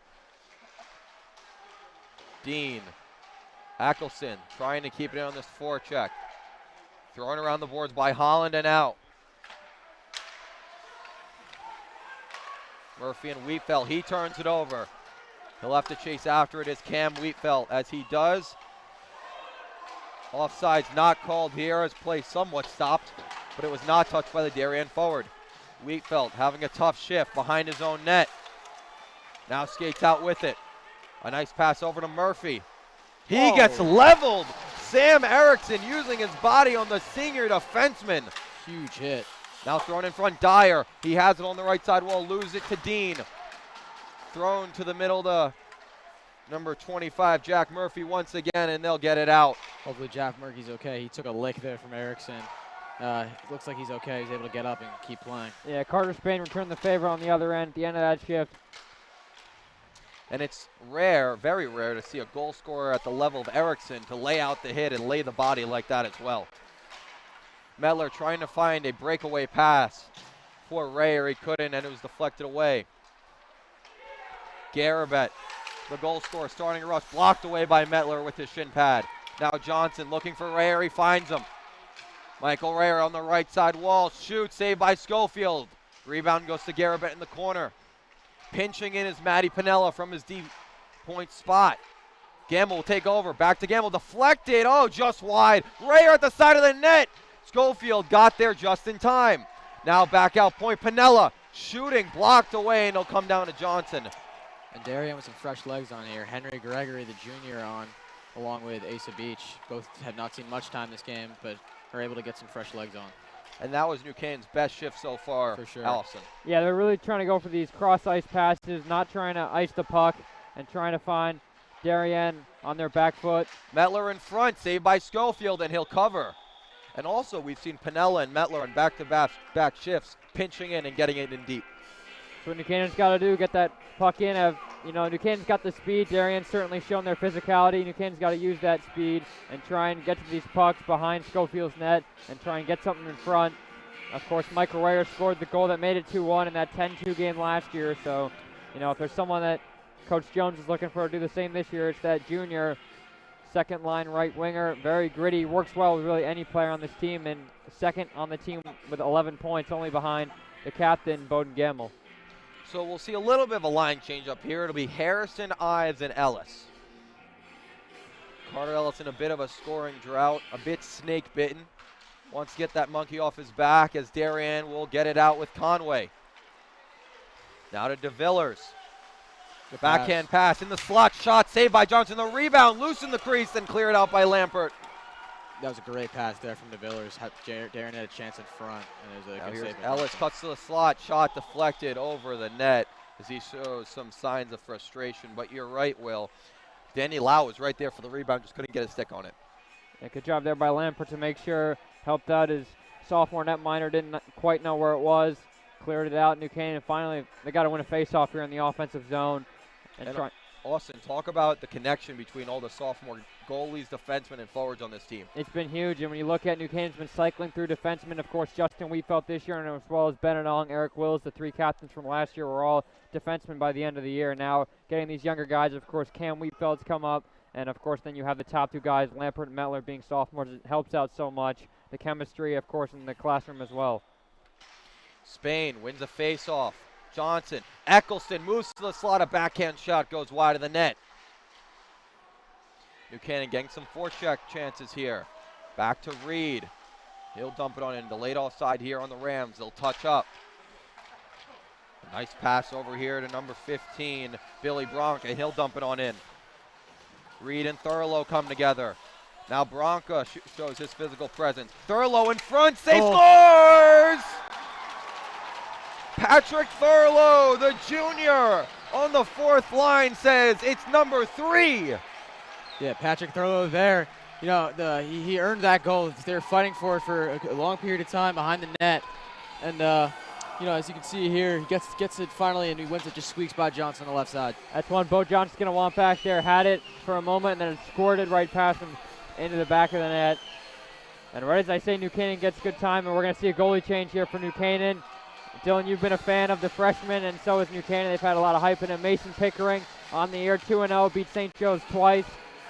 Dean, Eccleston trying to keep it in on this forecheck. Thrown around the boards by Holland and out. Murphy and Wheatfeld, he turns it over. He'll have to chase after it as Cam Wheatfeld. As he does, offside's not called here as play somewhat stopped, but it was not touched by the Darien forward. Wheatfeld having a tough shift behind his own net. Now skates out with it. A nice pass over to Murphy. He gets leveled. Sam Erickson using his body on the senior defenseman. Huge hit. Now thrown in front, Dyer. He has it on the right side wall, lose it to Dean. Thrown to the middle to number 25, Jack Murphy once again, and they'll get it out. Hopefully Jack Murphy's okay. He took a lick there from Erickson. Looks like he's okay. He's able to get up and keep playing. Yeah, Carter Spain returned the favor on the other end at the end of that shift. And it's rare, very rare, to see a goal scorer at the level of Erickson to lay out the hit and lay the body like that as well. Mettler trying to find a breakaway pass for Rayer. He couldn't, and it was deflected away. Garabet, the goal scorer, starting a rush, blocked away by Mettler with his shin pad. Now Johnson looking for Rayer. He finds him. Michael Rayer on the right side wall. Shoots, saved by Schofield. Rebound goes to Garabet in the corner. Pinching in is Matty Pinella from his deep point spot. Gamble will take over. Back to Gamble. Deflected. Oh, just wide. Rayer at the side of the net. Schofield got there just in time. Now back out point. Pinella shooting, blocked away, and it'll come down to Johnson. And Darien with some fresh legs on here. Henry Gregory, the junior, on, along with Asa Beach. Both have not seen much time this game, but are able to get some fresh legs on. And that was New Canaan's best shift so far, for sure. Allison. Yeah, they're really trying to go for these cross-ice passes, not trying to ice the puck, and trying to find Darien on their back foot. Mettler in front, saved by Schofield, and he'll cover. And also, we've seen Pinella and Mettler on back-to-back shifts, pinching in and getting it in deep. So what New Canaan's got to do, get that puck in. New Canaan's got the speed. Darien's certainly shown their physicality. New Canaan's got to use that speed and try and get to these pucks behind Schofield's net and try and get something in front. Of course, Michael Rayer scored the goal that made it 2-1 in that 10-2 game last year. So, if there's someone that Coach Jones is looking for to do the same this year, it's that junior second line right winger. Very gritty, works well with really any player on this team, and second on the team with 11 points, only behind the captain, Bowden Gamble. So we'll see a little bit of a line change up here. It'll be Harrison, Ives, and Ellis. Carter Ellis in a bit of a scoring drought, a bit snake-bitten. Wants to get that monkey off his back as Darien will get it out with Conway. Now to DeVillers. The backhand pass in the slot, shot saved by Johnson. The rebound, loose in the crease, and cleared out by Lampert. That was a great pass there from DeVillers. Darien had a chance in front, and it was a good save. Ellis cuts to the slot, shot deflected over the net as he shows some signs of frustration. But you're right, Will. Danny Lau was right there for the rebound, just couldn't get a stick on it. Yeah, good job there by Lampert to make sure, helped out his sophomore netminder, didn't quite know where it was, cleared it out. New Canaan finally, they got to win a faceoff here in the offensive zone. And Austin, talk about the connection between all the sophomore goalies, defensemen, and forwards on this team. It's been huge, and when you look at New Canaan's been cycling through defensemen, of course, Justin Wheatfeld this year, and as well as Ben Anong, Eric Wills, the three captains from last year were all defensemen by the end of the year. Now getting these younger guys, of course, Cam Wheatfeld's come up, and of course then you have the top two guys, Lampert and Mettler, being sophomores. It helps out so much. The chemistry, of course, in the classroom as well. Spain wins a face-off. Johnson, Eccleston moves to the slot, a backhand shot goes wide of the net. New Canaan getting some forecheck chances here. Back to Reed. He'll dump it on in. Delayed offside here on the Rams. They'll touch up. A nice pass over here to number 15, Billy Bronca, and he'll dump it on in. Reed and Thurlow come together. Now Bronca shows his physical presence. Thurlow in front, safe scores! Patrick Thurlow, the junior, on the fourth line says it's number 3. Yeah, Patrick Thurlow there. He earned that goal. They were fighting for it for a long period of time behind the net. And, as you can see here, he gets it finally, and he wins it, just squeaks by Johnson on the left side. That's one Bo Johnson's going to want back there. Had it for a moment, and then it squirted right past him into the back of the net. And right as I say, New Canaan gets good time, and we're going to see a goalie change here for New Canaan. Dylan, you've been a fan of the freshman, and so has New Canaan. They've had a lot of hype in it. Mason Pickering on the year, 2-0, beat St. Joe's twice,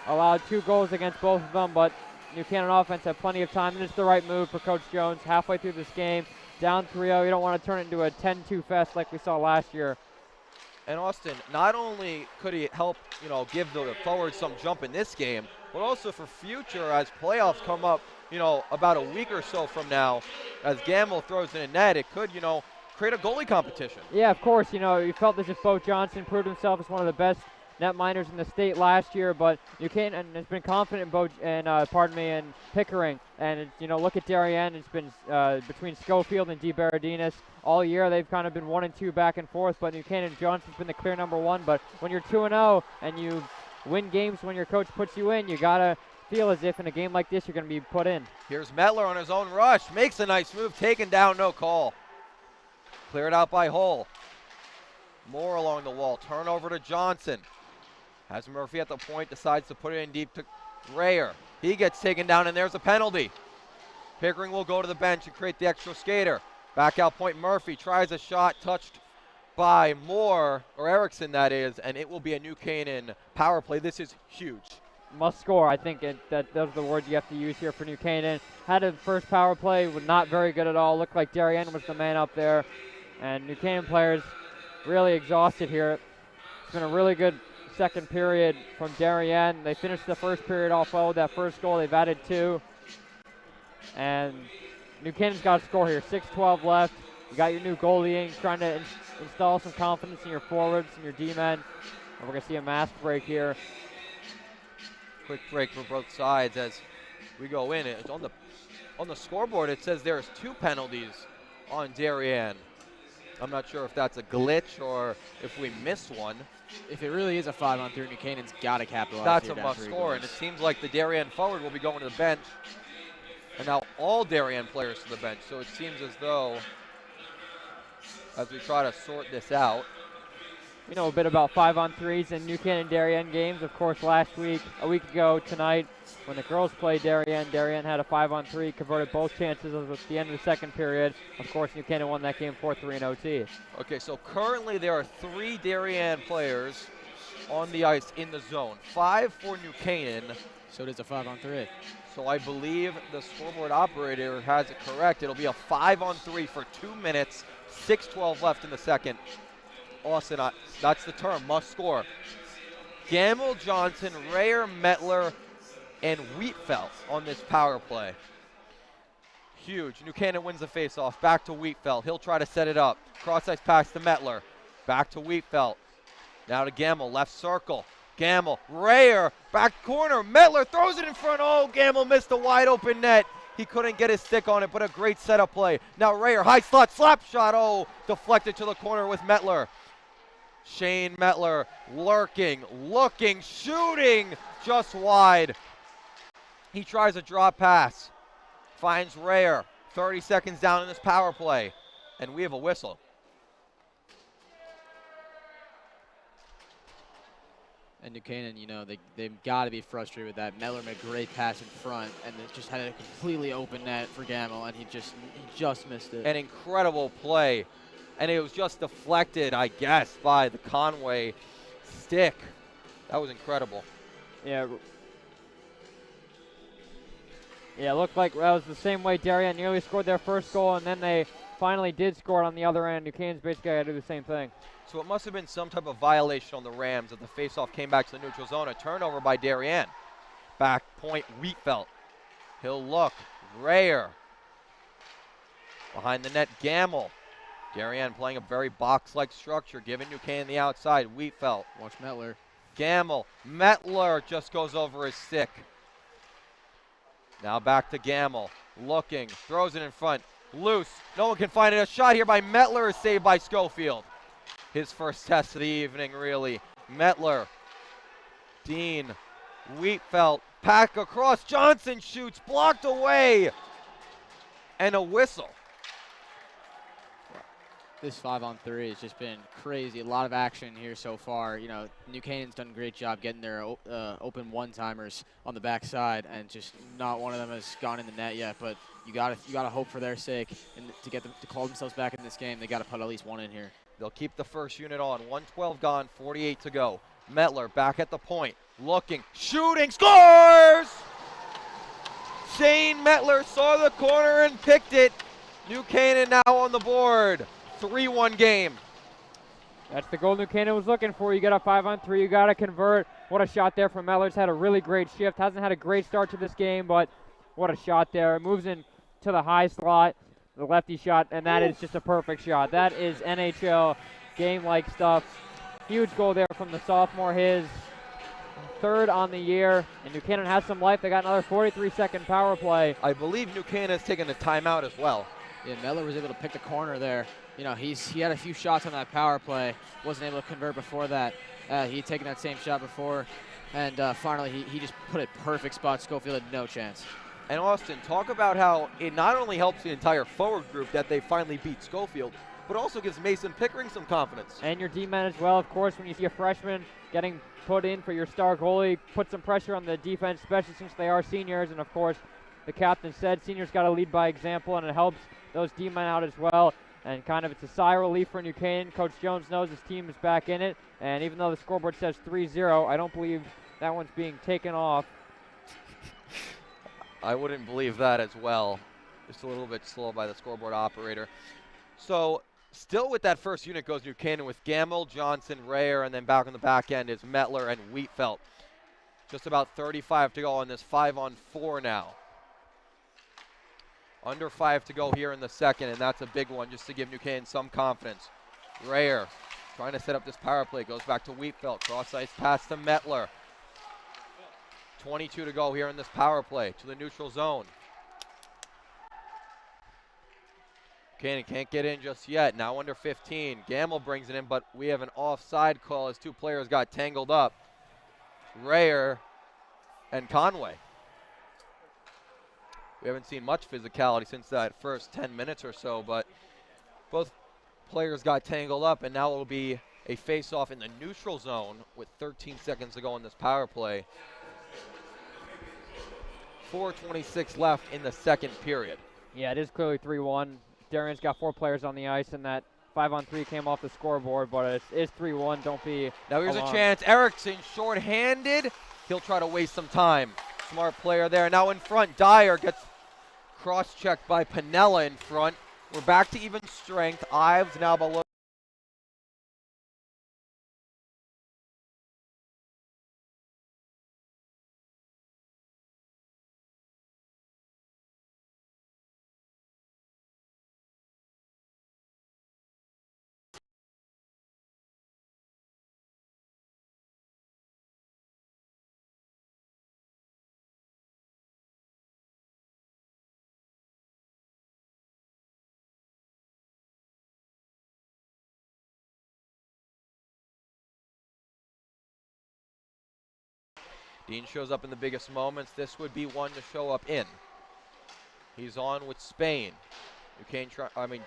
allowed 2 goals against both of them, but New Canaan offense had plenty of time, and it's the right move for Coach Jones. Halfway through this game, down 3-0, you don't want to turn it into a 10-2 fest like we saw last year. And Austin, not only could he help, give the forwards some jump in this game, but also for future as playoffs come up, about a week or so from now, as Gamble throws in a net, it could, create a goalie competition. Yeah, of course. You felt as if Bo Johnson proved himself as one of the best netminders in the state last year, but New Canaan has been confident in Pickering. And look at Darien. It's been between Schofield and DeBaradinas all year. They've kind of been 1 and 2 back and forth, but New Canaan Johnson's been the clear number 1. But when you're 2-0 and you win games when your coach puts you in, you gotta feel as if in a game like this you're going to be put in. Here's Mettler on his own rush, makes a nice move, taken down, no call. Cleared out by Hull. Moore along the wall, turnover to Johnson. Has Murphy at the point, decides to put it in deep to Rayer. He gets taken down, and there's a penalty. Pickering will go to the bench and create the extra skater. Back out point, Murphy tries a shot, touched by Moore, or Erickson that is, and it will be a New Canaan power play. This is huge. Must score. I think those are the words you have to use here for New Canaan. Had a first power play, was not very good at all. Looked like Darien was the man up there. And New Canaan players really exhausted here. It's been a really good second period from Darien. They finished the first period off well with that first goal. They've added 2. And New Canaan's got to score here. 6:12 left. You got your new goalie in, trying to install some confidence in your forwards and your D-men. And we're going to see a mask break here. Quick break for both sides as we go in. It's on the scoreboard, it says there's 2 penalties on Darien. I'm not sure if that's a glitch or if we missed one. If it really is a 5-on-3, New Canaan's got to capitalize. That's a must score, and it seems like the Darien forward will be going to the bench. And now all Darien players to the bench. So it seems as though, as we try to sort this out, you know, a bit about 5-on-3s and New Canaan Darien games. Of course, a week ago tonight, when the girls played Darien, Darien had a 5-on-3, converted both chances at the end of the second period. Of course, New Canaan won that game 4-3 in OT. Okay, so currently there are 3 Darien players on the ice in the zone. 5 for New Canaan. So it is a 5-on-3. So I believe the scoreboard operator has it correct. It'll be a 5-on-3 for 2 minutes, 6:12 left in the second. Austin, that's the term, must score. Gamble, Johnson, Rayer, Metler, and Wheatfeld on this power play. Huge. New Canaan wins the faceoff. Back to Wheatfeld. He'll try to set it up. Cross-ice pass to Metler. Back to Wheatfeld. Now to Gamble, left circle. Gamble, Rayer, back corner. Metler throws it in front. Oh, Gamble missed a wide open net. He couldn't get his stick on it, but a great setup play. Now Rayer, high slot, slap shot. Oh, deflected to the corner with Metler. Shane Metler lurking, looking, shooting, just wide. He tries a drop pass, finds Rayer. 30 seconds down in this power play, and we have a whistle. And New Canaan, you know, they've got to be frustrated with that. Metler made a great pass in front, and it just had a completely open net for Gamble, and he just missed it. An incredible play. And it was just deflected, I guess, by the Conway stick. That was incredible. Yeah. Yeah, it looked like that was the same way Darien nearly scored their first goal, and then they finally did score it on the other end. New Canaan's basically got to do the same thing. So it must have been some type of violation on the Rams that the faceoff came back to the neutral zone. A turnover by Darien. Back point, Wheatfeld. He'll look. Rayer. Behind the net, Gamble. Darien playing a very box-like structure, giving New Canaan the outside. Wheatfeld. Watch Metler. Gamble. Metler just goes over his stick. Now back to Gamble. Looking. Throws it in front. Loose. No one can find it. A shot here by Metler is saved by Schofield. His first test of the evening, really. Metler. Dean. Wheatfeld. Pack across. Johnson shoots. Blocked away. And a whistle. This 5-on-3 has just been crazy. A lot of action here so far. You know, New Canaan's done a great job getting their open one-timers on the backside, and just not one of them has gone in the net yet. But you gotta hope for their sake, and to get them to call themselves back in this game, they gotta put at least one in here. They'll keep the first unit on. 1:12 gone, 48 to go. Metler back at the point, looking, shooting, scores! Shane Metler saw the corner and picked it. New Canaan now on the board. 3-1 game. That's the goal New Canaan was looking for. You got a 5-on-3, you got to convert. What a shot there from Mellers. Had a really great shift. Hasn't had a great start to this game, but what a shot there. It moves in to the high slot, the lefty shot, and that is just a perfect shot. That is NHL game-like stuff. Huge goal there from the sophomore, his third on the year, and New Canaan has some life. They got another 43-second power play. I believe New Canaan has taken a timeout as well. Yeah, Metler was able to pick the corner there. You know, he had a few shots on that power play. Wasn't able to convert before that. He had taken that same shot before, and finally he just put it perfect spot. Schofield had no chance. And Austin, talk about how it not only helps the entire forward group that they finally beat Schofield, but also gives Mason Pickering some confidence. And your D-man as well, of course, when you see a freshman getting put in for your star goalie, put some pressure on the defense, especially since they are seniors. And of course, the captain said seniors got to lead by example, and it helps those D-men out as well. And kind of it's a sigh of relief for New Canaan. Coach Jones knows his team is back in it. And even though the scoreboard says 3-0, I don't believe that one's being taken off. I wouldn't believe that as well. Just a little bit slow by the scoreboard operator. So still with that first unit goes New Canaan with Gamble, Johnson, Rayer, and then back on the back end is Metler and Wheatfeld. Just about 35 to go on this 5-on-4 now. Under 5 to go here in the second, and that's a big one just to give New Canaan some confidence. Rayer trying to set up this power play. Goes back to Wheatfeld. Cross-ice pass to Metler. 22 to go here in this power play to the neutral zone. Canaan can't get in just yet. Now under 15. Gamble brings it in, but we have an offside call as two players got tangled up. Rayer and Conway. We haven't seen much physicality since that first 10 minutes or so, but both players got tangled up, and now it'll be a face-off in the neutral zone with 13 seconds to go in this power play. 4:26 left in the second period. Yeah, it is clearly 3-1. Darien's got 4 players on the ice, and that 5-on-3 came off the scoreboard, but it's 3-1. Don't be Now here's alarmed. a chance. Erickson short-handed. He'll try to waste some time. Smart player there. Now in front, Dyer gets cross-checked by Pinella in front. We're back to even strength. Ives now below. Dean shows up in the biggest moments. This would be one to show up in. He's on with Spain.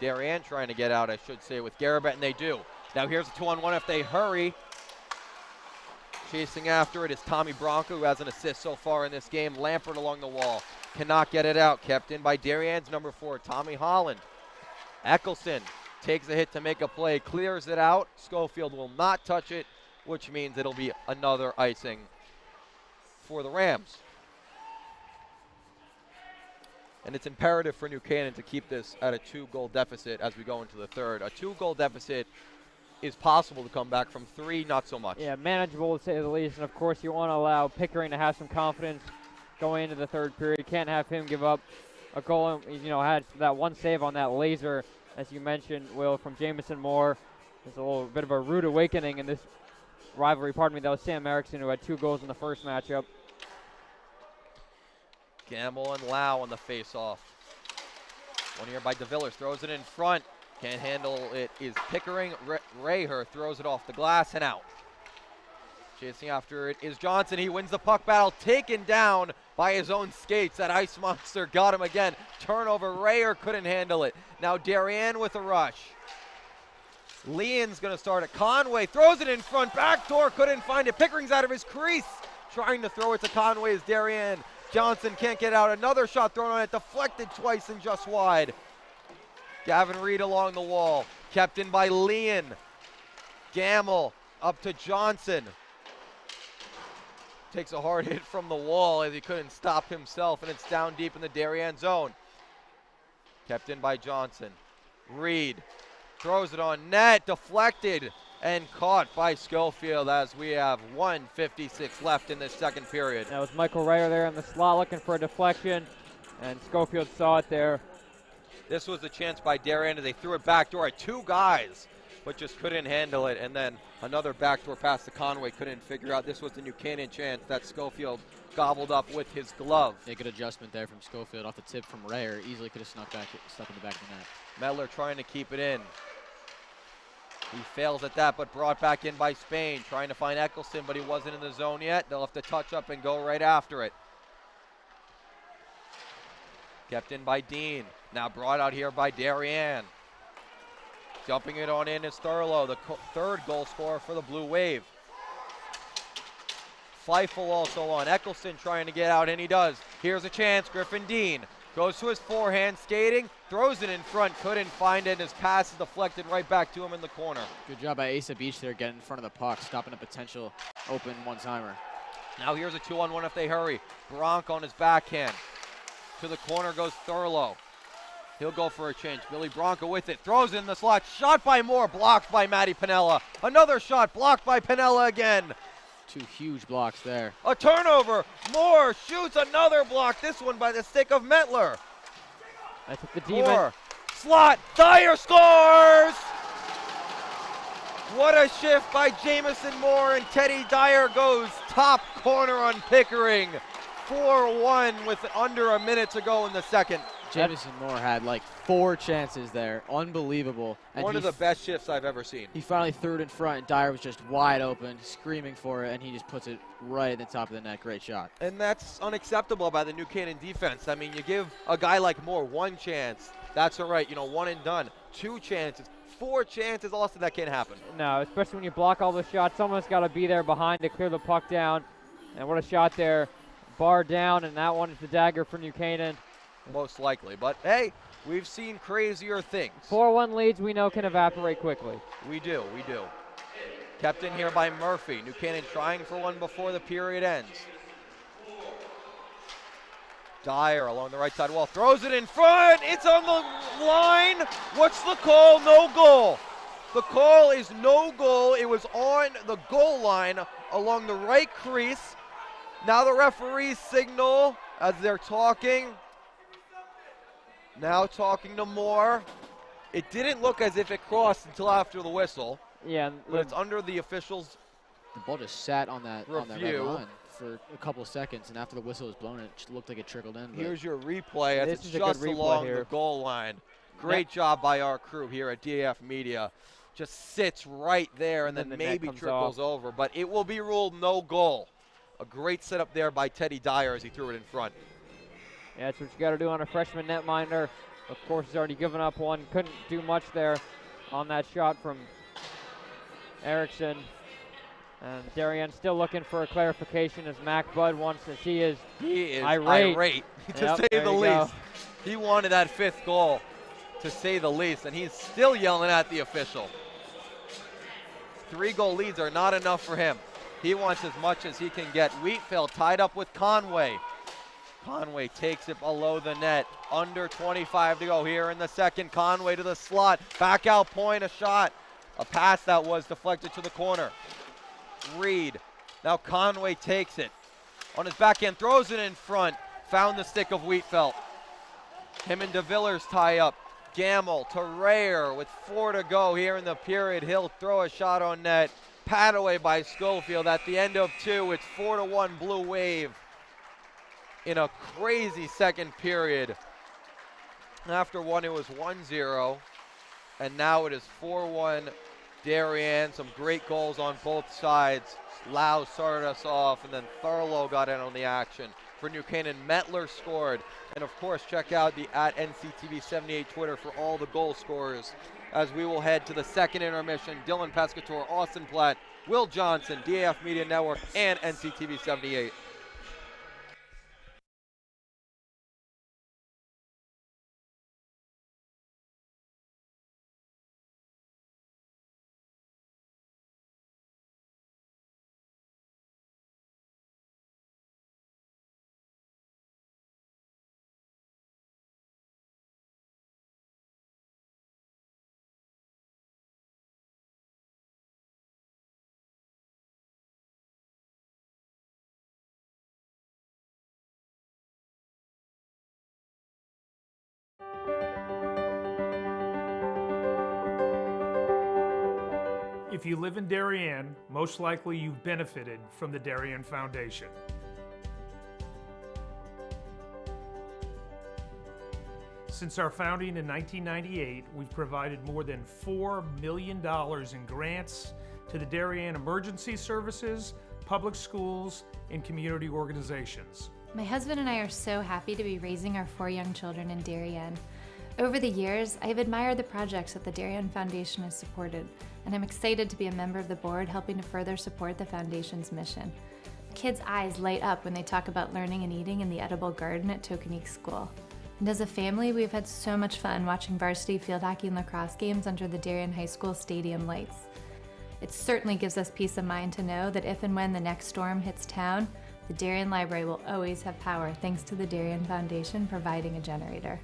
Darien trying to get out, I should say, with Garabet, and they do. Now here's a 2-on-1 if they hurry. Chasing after it is Tommy Bronco, who has an assist so far in this game. Lampert along the wall. Cannot get it out. Kept in by Darien's number 4, Tommy Holland. Eccleston takes a hit to make a play, clears it out. Schofield will not touch it, which means it'll be another icing for the Rams. And it's imperative for New Canaan to keep this at a 2-goal deficit as we go into the third. A 2-goal deficit is possible to come back from 3, not so much. Yeah, manageable to say the least. And of course, you want to allow Pickering to have some confidence going into the third period. You can't have him give up a goal. You know, had that one save on that laser, as you mentioned, Will, from Jamison Moore. There's a little bit of a rude awakening in this rivalry. Pardon me, that was Sam Erickson, who had 2 goals in the first matchup. Gamble and Lau on the face-off. One here by DeVillers, throws it in front. Can't handle it is Pickering. Raher throws it off the glass and out. Chasing after it is Johnson. He wins the puck battle, taken down by his own skates. That ice monster got him again. Turnover, Raher couldn't handle it. Now Darien with a rush. Leon's gonna start it. Conway throws it in front, backdoor, couldn't find it. Pickering's out of his crease. Trying to throw it to Conway is Darien. Johnson can't get out. Another shot thrown on it, deflected twice and just wide. Gavin Reed along the wall, kept in by Leon. Gamble up to Johnson. Takes a hard hit from the wall as he couldn't stop himself, and it's down deep in the Darien zone. Kept in by Johnson. Reed throws it on net, deflected and caught by Schofield as we have 1:56 left in this second period. That was Michael Rayer there in the slot looking for a deflection, and Schofield saw it there. This was the chance by Darien as they threw it backdoor at 2 guys, but just couldn't handle it. And then another backdoor pass to Conway, couldn't figure out. This was the New Canaan chance that Schofield gobbled up with his glove. Yeah, good adjustment there from Schofield off the tip from Rayer. Easily could have stuck in the back of the net. Medler trying to keep it in. He fails at that, but brought back in by Spain. Trying to find Eccleston, but he wasn't in the zone yet. They'll have to touch up and go right after it. Kept in by Dean. Now brought out here by Darien. Jumping it on in is Thurlow, the third goal scorer for the Blue Wave. Feifel also on. Eccleston trying to get out, and he does. Here's a chance. Griffin Dean goes to his forehand, skating, throws it in front, couldn't find it, and his pass is deflected right back to him in the corner. Good job by Asa Beach there, getting in front of the puck, stopping a potential open one-timer. Now here's a 2-on-1 if they hurry. Bronk on his backhand. To the corner goes Thurlow. He'll go for a change. Billy Bronco with it, throws it in the slot. Shot by Moore, blocked by Matty Pinella. Another shot, blocked by Pinella again. 2 huge blocks there. A turnover. Moore shoots another block. This one by the stick of Metler. I took the demon. Moore, slot, Dyer scores! What a shift by Jamison Moore, and Teddy Dyer goes top corner on Pickering. 4-1 with under a minute to go in the second. Jamison Moore had like 4 chances there. Unbelievable. And one of the best shifts I've ever seen. He finally threw it in front, and Dyer was just wide open, screaming for it, and he just puts it right at the top of the net. Great shot. And that's unacceptable by the New Canaan defense. I mean, you give a guy like Moore 1 chance, that's all right, 1 and done. 2 chances, 4 chances. Austin, that can't happen. No, especially when you block all the shots. Someone's got to be there behind to clear the puck down. And what a shot there. Bar down, and that one is the dagger for New Canaan. Most likely, but hey, we've seen crazier things. 4-1 leads we know can evaporate quickly. We do. Kept in here by Murphy. New Canaan trying for one before the period ends. Dyer along the right side wall, throws it in front. It's on the line. What's the call? No goal. The call is no goal. It was on the goal line along the right crease. Now the referees signal as they're talking. Now talking to Moore. It didn't look as if it crossed until after the whistle. Yeah, but it's under the officials' The ball just sat on that red review. line for a couple of seconds, and after the whistle was blown, it just looked like it trickled in. Here's your replay as This it's is a just good replay along here. the goal line. Great job by our crew here at DAF Media. Just sits right there and then the net maybe comes trickles over, but it will be ruled no goal. A great setup there by Teddy Dyer as he threw it in front. Yeah, that's what you got to do on a freshman netminder. Of course, he's already given up one. Couldn't do much there on that shot from Erickson. And Darien still looking for a clarification as Mac Budd wants to see his irate to Yep, say there the you least. go. He wanted that 5th goal, to say the least, and he's still yelling at the official. 3-goal leads are not enough for him. He wants as much as he can get. Wheatfield tied up with Conway. Conway takes it below the net. Under 25 to go here in the second. Conway to the slot. Back out point, a shot. A pass that was deflected to the corner. Reed. Now Conway takes it. On his backhand, throws it in front. Found the stick of Wheatfield. Him and DeVillers tie up. Gamble to Rayer with 4 to go here in the period. He'll throw a shot on net. Pat away by Schofield. At the end of 2, it's 4-1 Blue Wave in a crazy second period. After 1, it was 1-0, and now it is 4-1 Darien. Some great goals on both sides. Lau started us off, and then Thurlow got in on the action. For New Canaan, Metler scored. And of course, check out the @NCTV78 Twitter for all the goal scorers as we will head to the second intermission. Dylan Pescator, Austin Platt, Will Johnson, DAF Media Network, and NCTV78. If you live in Darien, most likely you've benefited from the Darien Foundation. Since our founding in 1998, we've provided more than $4 million in grants to the Darien Emergency Services, public schools, and community organizations. My husband and I are so happy to be raising our 4 young children in Darien. Over the years, I have admired the projects that the Darien Foundation has supported, and I'm excited to be a member of the board helping to further support the Foundation's mission. Kids' eyes light up when they talk about learning and eating in the edible garden at Tokenique School. And as a family, we've had so much fun watching varsity field hockey and lacrosse games under the Darien High School stadium lights. It certainly gives us peace of mind to know that if and when the next storm hits town, the Darien Library will always have power thanks to the Darien Foundation providing a generator.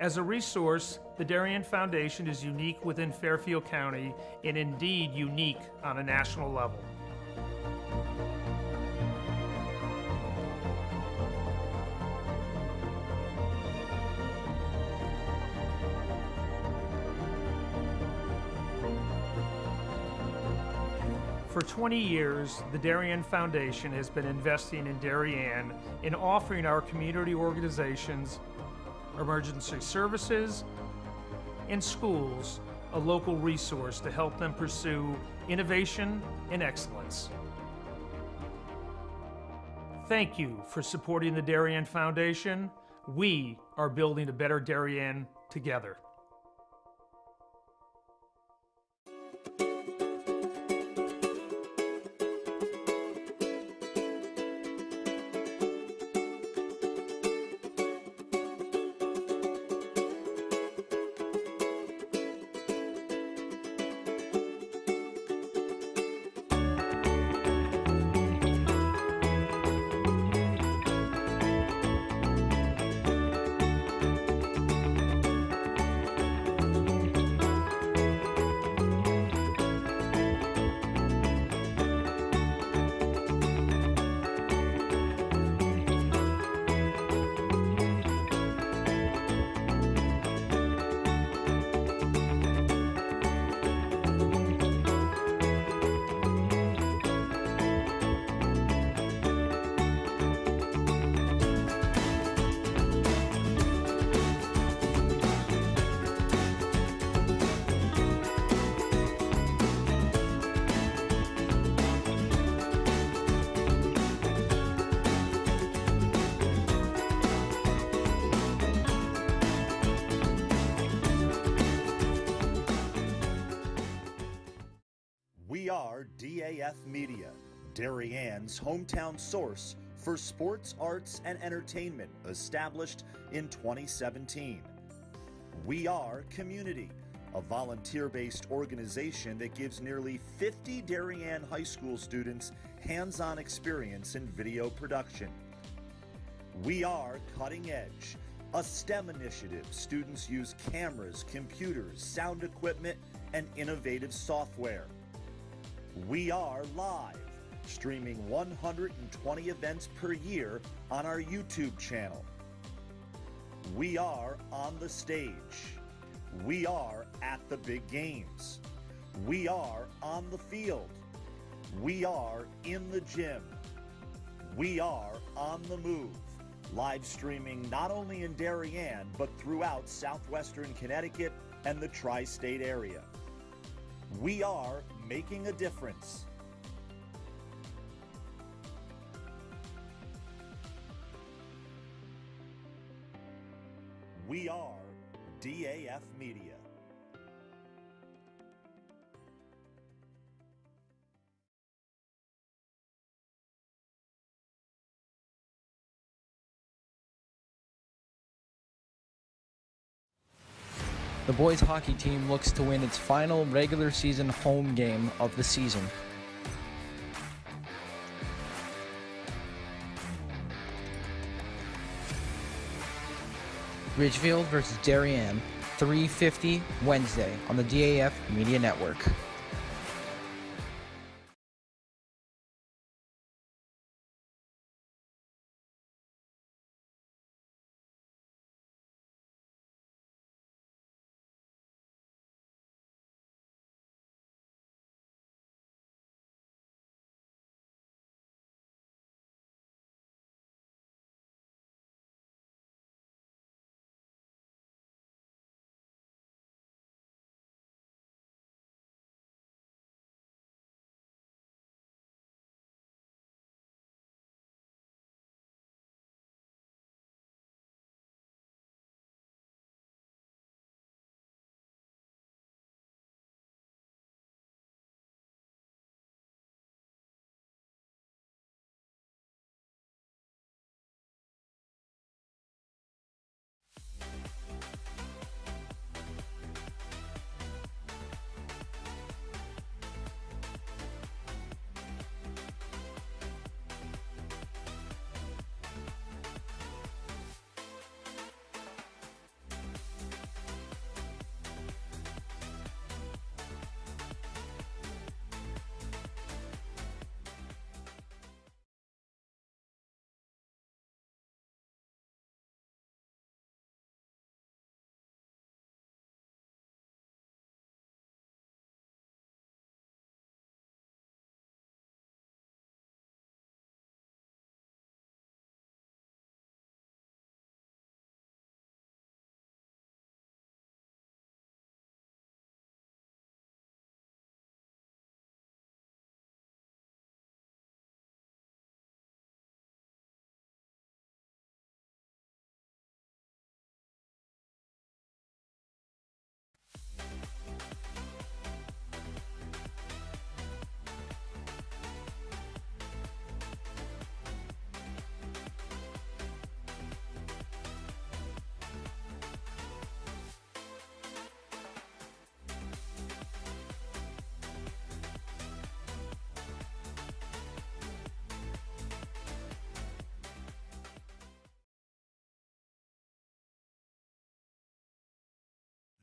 As a resource, the Darien Foundation is unique within Fairfield County and indeed unique on a national level. For 20 years, the Darien Foundation has been investing in Darien and offering our community organizations, emergency services, and schools a local resource to help them pursue innovation and excellence. Thank you for supporting the Darien Foundation. We are building a better Darien together. We are DAF Media, Darien's hometown source for sports, arts, and entertainment, established in 2017. We are Community, a volunteer-based organization that gives nearly 50 Darien High School students hands-on experience in video production. We are Cutting Edge, a STEM initiative. Students use cameras, computers, sound equipment, and innovative software. We are Live, streaming 120 events per year on our YouTube channel. We are On the Stage. We are At the Big Games. We are On the Field. We are In the Gym. We are On the Move, live streaming not only in Darien, but throughout southwestern Connecticut and the tri-state area. We are making a difference. We are DAF Media. The boys hockey team looks to win its final regular season home game of the season. Ridgefield versus Darien, 3:50 Wednesday on the DAF Media Network.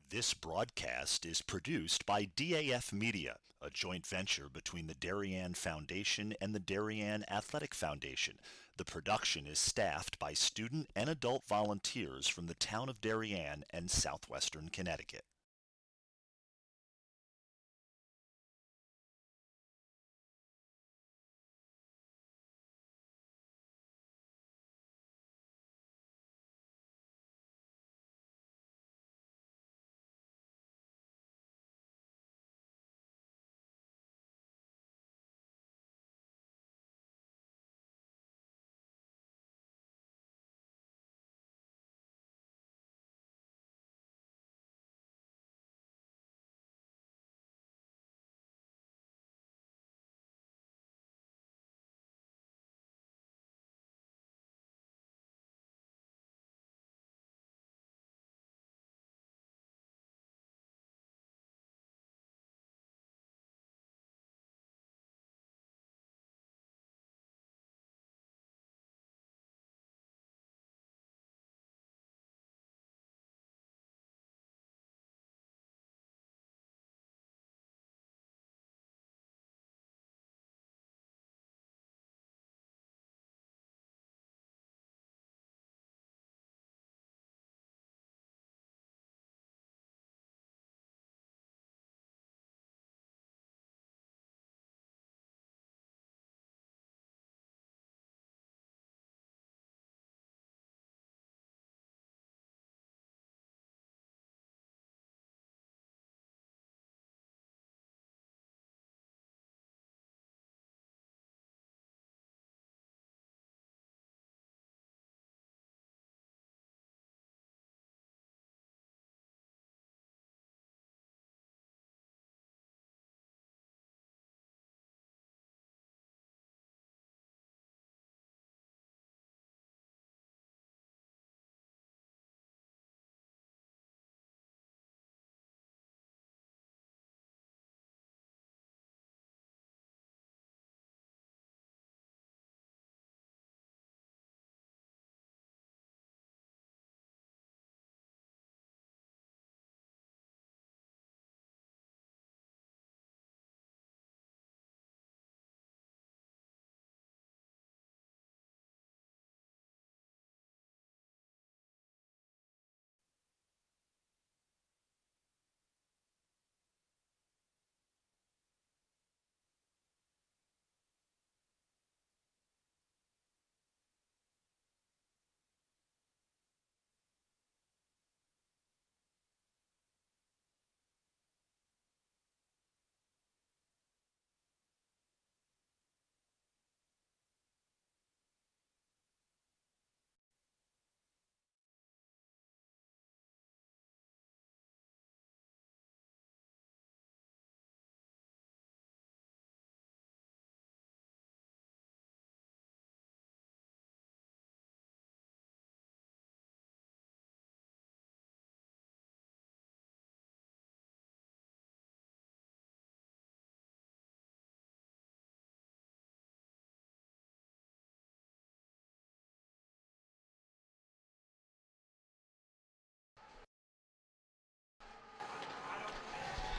This broadcast is produced by DAF Media, a joint venture between the Darien Foundation and the Darien Athletic Foundation. The production is staffed by student and adult volunteers from the town of Darien and southwestern Connecticut.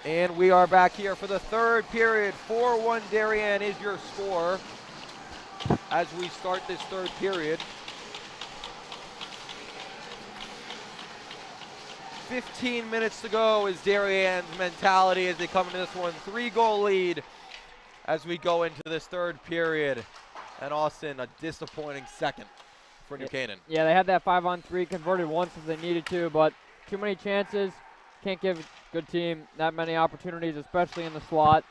And we are back here for the third period. 4-1 Darien is your score as we start this third period. 15 minutes to go is Darien's mentality as they come into this one. 3-goal lead as we go into this third period. And Austin, a disappointing second for New Canaan. Yeah, they had that 5-on-3, converted once if they needed to, but too many chances. Can't give a good team that many opportunities, especially in the slot.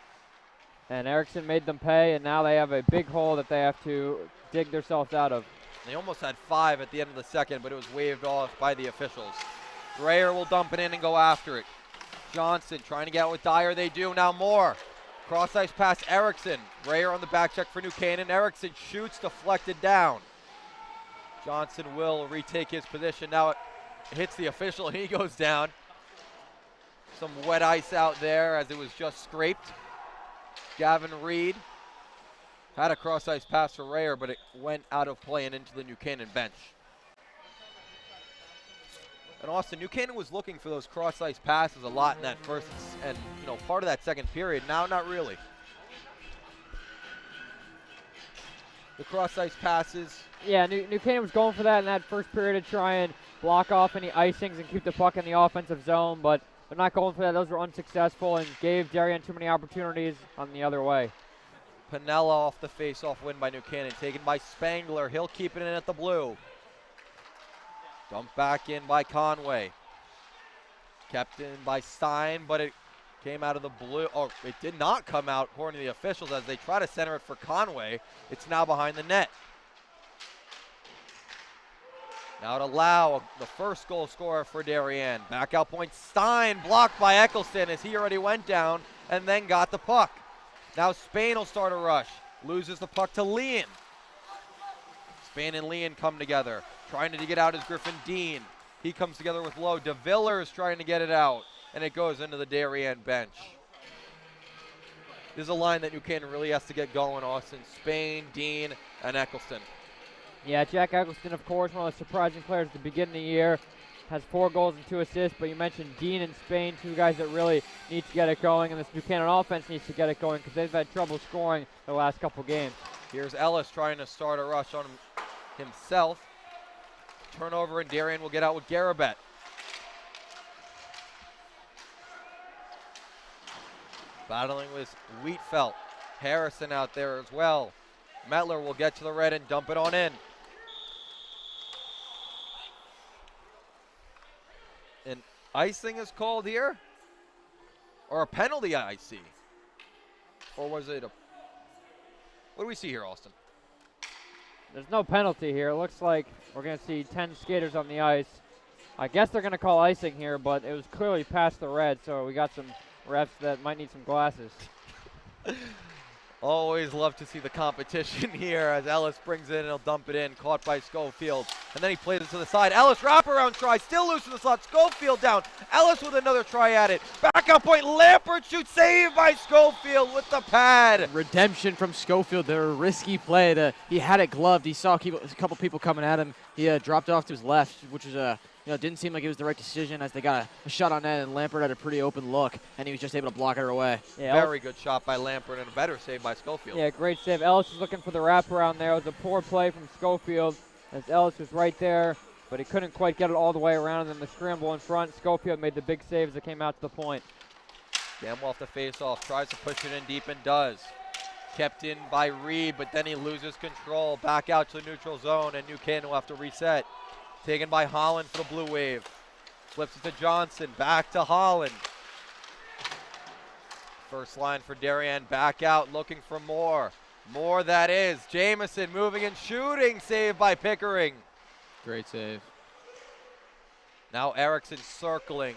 And Erickson made them pay, and now they have a big hole that they have to dig themselves out of. They almost had 5 at the end of the second, but it was waved off by the officials. Dreyer will dump it in and go after it. Johnson trying to get out with Dyer. They do. Now Moore. Cross-ice pass Erickson. Dreyer on the back check for New Canaan. Erickson shoots, deflected down. Johnson will retake his position. Now it hits the official, and he goes down. Some wet ice out there as it was just scraped. Gavin Reed had a cross-ice pass for Rayer, but it went out of play and into the New Canaan bench. And Austin, New Canaan was looking for those cross-ice passes a lot in that first and part of that second period. Now, not really. The cross-ice passes. Yeah, New Canaan was going for that in that first period to try and block off any icings and keep the puck in the offensive zone, but they're not going for that. Those were unsuccessful and gave Darien too many opportunities on the other way. Pinella off the face-off win by New Canaan, taken by Spangler. He'll keep it in at the blue. Dumped back in by Conway. Kept in by Stein, but it came out of the blue. Oh, it did not come out, according to the officials, as they try to center it for Conway. It's now behind the net. Now to Lau, the first goal scorer for Darien. Back out point, Stein, blocked by Eccleston as he already went down and then got the puck. Now Spain will start a rush. Loses the puck to Leon. Spain and Leon come together. Trying to get out is Griffin Dean. He comes together with Lowe. DeVillers trying to get it out, and it goes into the Darien bench. This is a line that New Canaan really has to get going, Austin. Spain, Dean, and Eccleston. Yeah, Jack Eccleston, of course, one of the surprising players at the beginning of the year. Has 4 goals and 2 assists, but you mentioned Dean and Spain, 2 guys that really need to get it going, and this New Canaan offense needs to get it going because they've had trouble scoring the last couple games. Here's Ellis trying to start a rush on himself. Turnover, and Darien will get out with Garabet. Battling with Wheatfeld. Harrison out there as well. Metler will get to the red and dump it on in. An icing is called here? Or a penalty, I see. Or was it a... What do we see here, Austin? There's no penalty here. It looks like we're going to see 10 skaters on the ice. I guess they're going to call icing here, but it was clearly past the red, so we got some refs that might need some glasses. Always love to see the competition here as Ellis brings it in and he'll dump it in. Caught by Schofield. And then he plays it to the side. Ellis wraparound try. Still loose in the slot. Schofield down. Ellis with another try at it. Back out point. Lampert shoots. Saved by Schofield with the pad. Redemption from Schofield. Their risky play. He had it gloved. He saw a couple people coming at him. He dropped off to his left, which was didn't seem like it was the right decision as they got a shot on net, and Lampert had a pretty open look, and he was just able to block it away. Yeah, very good shot by Lampert and a better save by Schofield. Yeah, great save. Ellis was looking for the wraparound there. It was a poor play from Schofield as Ellis was right there, but he couldn't quite get it all the way around, and then the scramble in front. Schofield made the big save as it came out to the point. Gamble off the face-off, tries to push it in deep and does. Kept in by Reed, but then he loses control. Back out to the neutral zone, and New Canaan will have to reset. Taken by Holland for the Blue Wave. Flips it to Johnson, back to Holland. First line for Darien, back out, looking for more. More that is. Jamison moving and shooting, saved by Pickering. Great save. Now Erickson circling.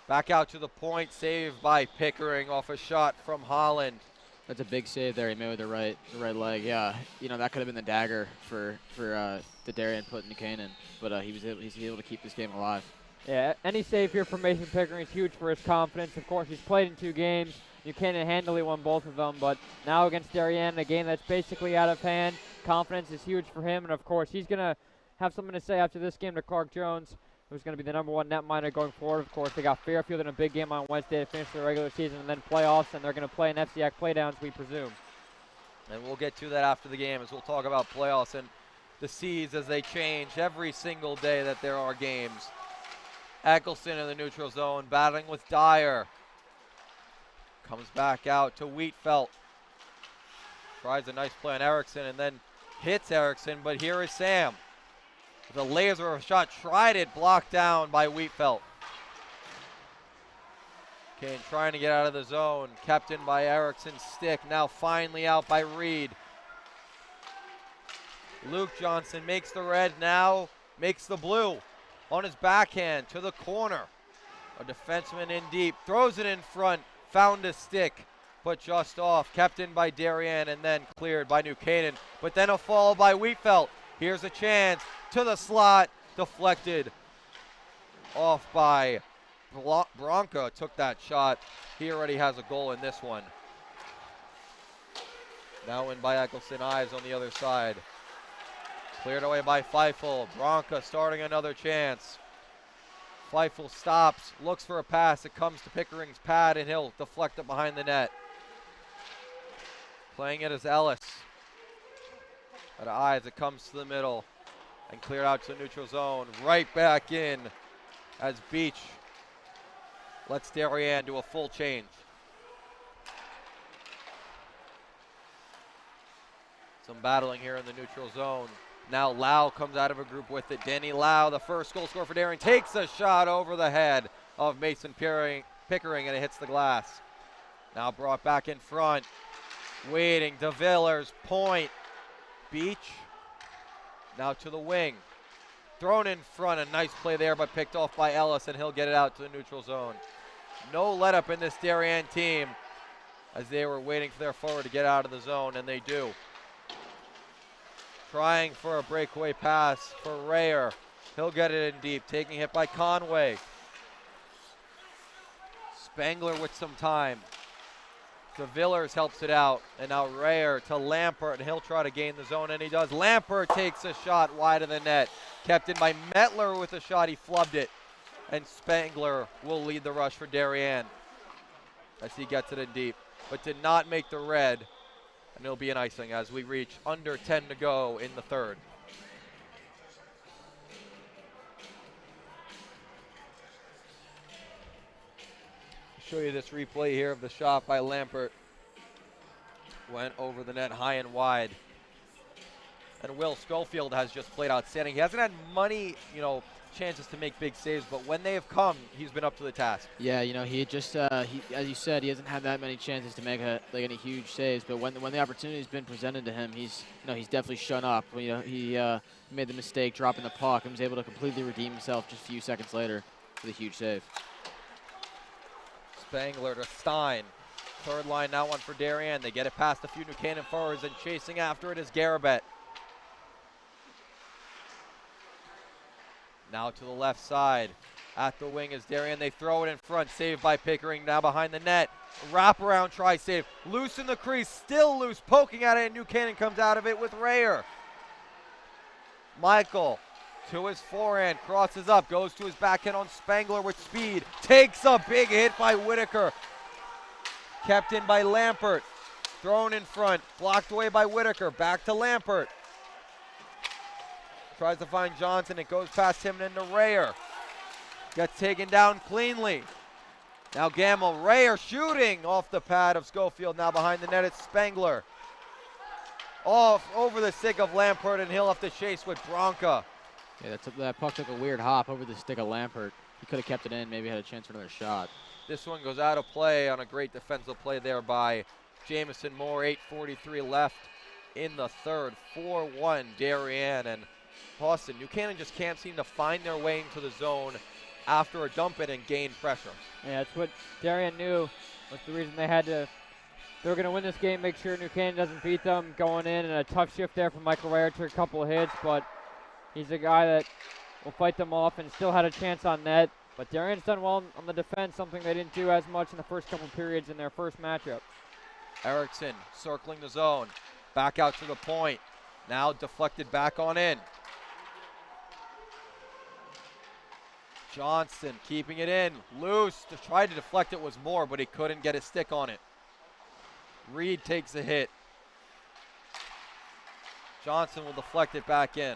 Back out to the point, saved by Pickering off a shot from Holland. That's a big save there. He made with the right leg. Yeah, that could have been the dagger for the Darien put in New Canaan, but he's able to keep this game alive. Yeah, any save here from Mason Pickering is huge for his confidence. Of course, he's played in 2 games. New Canaan handily won both of them, but now against Darien, a game that's basically out of hand, confidence is huge for him, and of course, he's going to have something to say after this game to Clark Jones, who's going to be the #1 netminder going forward. Of course, they got Fairfield in a big game on Wednesday to finish the regular season and then playoffs, and they're going to play in FCIAC playdowns, we presume. And we'll get to that after the game as we'll talk about playoffs and the seeds as they change every single day that there are games. Eccleston in the neutral zone, battling with Dyer. Comes back out to Wheatfeld. Tries a nice play on Erickson and then hits Erickson, but here is Sam. The laser of a shot, tried it, blocked down by Wheatfeld. Kane trying to get out of the zone, kept in by Erickson's stick, now finally out by Reed. Luke Johnson makes the red, now makes the blue. On his backhand to the corner. A defenseman in deep, throws it in front, found a stick, but just off. Kept in by Darien and then cleared by New Canaan. But then a fall by Wheatfeld. Here's a chance to the slot, deflected off by Bronca. Took that shot. He already has a goal in this one. Now in by Eccleston. Ives on the other side. Cleared away by Feifel. Bronca starting another chance. Feifel stops, looks for a pass. It comes to Pickering's pad, and he'll deflect it behind the net. Playing it as Ellis. At eyes, it comes to the middle and cleared out to the neutral zone. Right back in as Beach lets Darien do a full change. Some battling here in the neutral zone. Now Lau comes out of a group with it. Danny Lau, the first goal scorer for Darien, takes a shot over the head of Mason Pickering, and it hits the glass. Now brought back in front. Waiting, De Villers, point. Beach. Now to the wing. Thrown in front, a nice play there, but picked off by Ellis, and he'll get it out to the neutral zone. No let up in this Darien team as they were waiting for their forward to get out of the zone, and they do. Trying for a breakaway pass for Rayer. He'll get it in deep, taking it by Conway. Spangler with some time. De Villers helps it out, and now Rayer to Lampert, and he'll try to gain the zone, and he does. Lampert takes a shot wide of the net. Kept in by Metler with a shot, he flubbed it. And Spangler will lead the rush for Darien as he gets it in deep, but did not make the red. And it'll be an icing as we reach under 10 to go in the third. I'll show you this replay here of the shot by Lampert. Went over the net high and wide. And Will Schofield has just played outstanding. He hasn't had many, chances to make big saves, but when they have come, he's been up to the task. Yeah, he just, as you said, he hasn't had that many chances to make any huge saves, but when the opportunity's been presented to him, he's definitely shown up. He made the mistake dropping the puck and was able to completely redeem himself just a few seconds later with a huge save. Spangler to Stein. Third line now one for Darien. They get it past a few New Canaan forwards, and chasing after it is Garabet. Now to the left side. At the wing is Darien. They throw it in front. Saved by Pickering. Now behind the net. Wraparound try save. Loose in the crease. Still loose. Poking at it. And New Canaan comes out of it with Rayer. Michael to his forehand. Crosses up. Goes to his backhand on Spangler with speed. Takes a big hit by Whitaker. Kept in by Lampert. Thrown in front. Blocked away by Whitaker. Back to Lampert. Tries to find Johnson. It goes past him and into Rayer. Gets taken down cleanly. Now Gamble. Rayer shooting off the pad of Schofield. Now behind the net, it's Spangler. Off over the stick of Lampert, and he'll have to chase with Bronca. Yeah, that puck took a weird hop over the stick of Lampert. He could have kept it in, maybe had a chance for another shot. This one goes out of play on a great defensive play there by Jamison Moore. 8:43 left in the third. 4-1 Darien, and Boston. New Canaan just can't seem to find their way into the zone after a dump it and gain pressure. Yeah, that's what Darien knew. That's the reason they were going to win this game, make sure New Canaan doesn't beat them going in, and a tough shift there from Michael Rayer. Took a couple of hits, but he's a guy that will fight them off and still had a chance on net. But Darien's done well on the defense, something they didn't do as much in the first couple periods in their first matchup. Erickson circling the zone. Back out to the point. Now deflected back on in. Johnston keeping it in. Loose. Tried to deflect it was Moore, but he couldn't get his stick on it. Reed takes a hit. Johnson will deflect it back in.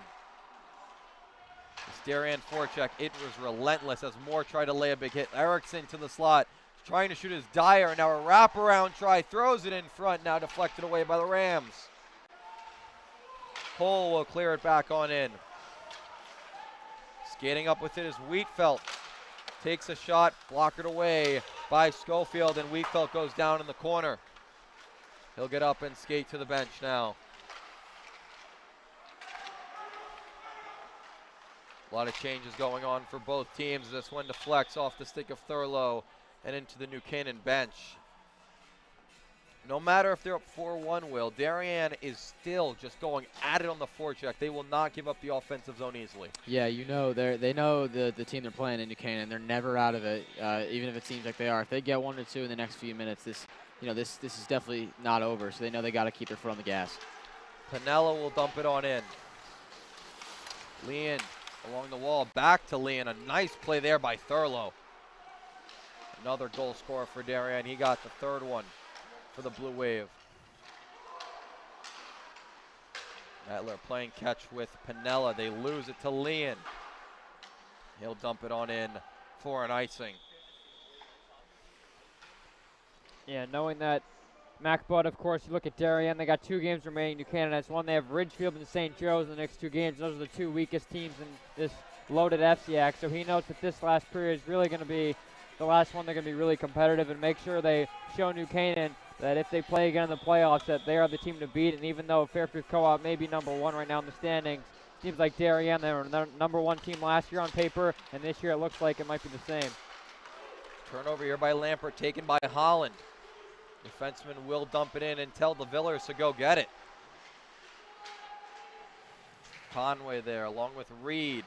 This Darien forecheck, it was relentless as Moore tried to lay a big hit. Erickson to the slot, trying to shoot his Dyer. Now a wraparound try, throws it in front, now deflected away by the Rams. Cole will clear it back on in. Skating up with it is Wheatfeld. Takes a shot, blockered away by Schofield, and Wheatfeld goes down in the corner. He'll get up and skate to the bench now. A lot of changes going on for both teams. This one deflects off the stick of Thurlow and into the New Canaan bench. No matter if they're up 4-1, Will, Darien is still just going at it on the forecheck. They will not give up the offensive zone easily. Yeah, they know the team they're playing in New Canaan. They're never out of it, even if it seems like they are. If they get 1 or 2 in the next few minutes, this is definitely not over. So they know they got to keep their foot on the gas. Pinella will dump it on in. Leon Along the wall, back to Leon. A nice play there by Thurlow. Another goal scorer for Darien. He got the third one for the Blue Wave. Mettler playing catch with Pinella. They lose it to Leon. He'll dump it on in for an icing. Yeah, knowing that MacBud, of course, you look at Darien, they got 2 games remaining. New Canaan has one. They have Ridgefield and St. Joe's in the next 2 games. Those are the 2 weakest teams in this loaded FCIAC. So he knows that this last period is really going to be the last one. They're going to be really competitive and make sure they show New Canaan that if they play again in the playoffs, that they are the team to beat. And even though Fairfield Co-op may be number 1 right now in the standings, seems like Darien, they were the number 1 team last year on paper, and this year it looks like it might be the same. Turnover here by Lampert, taken by Holland. Defenseman will dump it in and tell the Villers to go get it. Conway there along with Reed.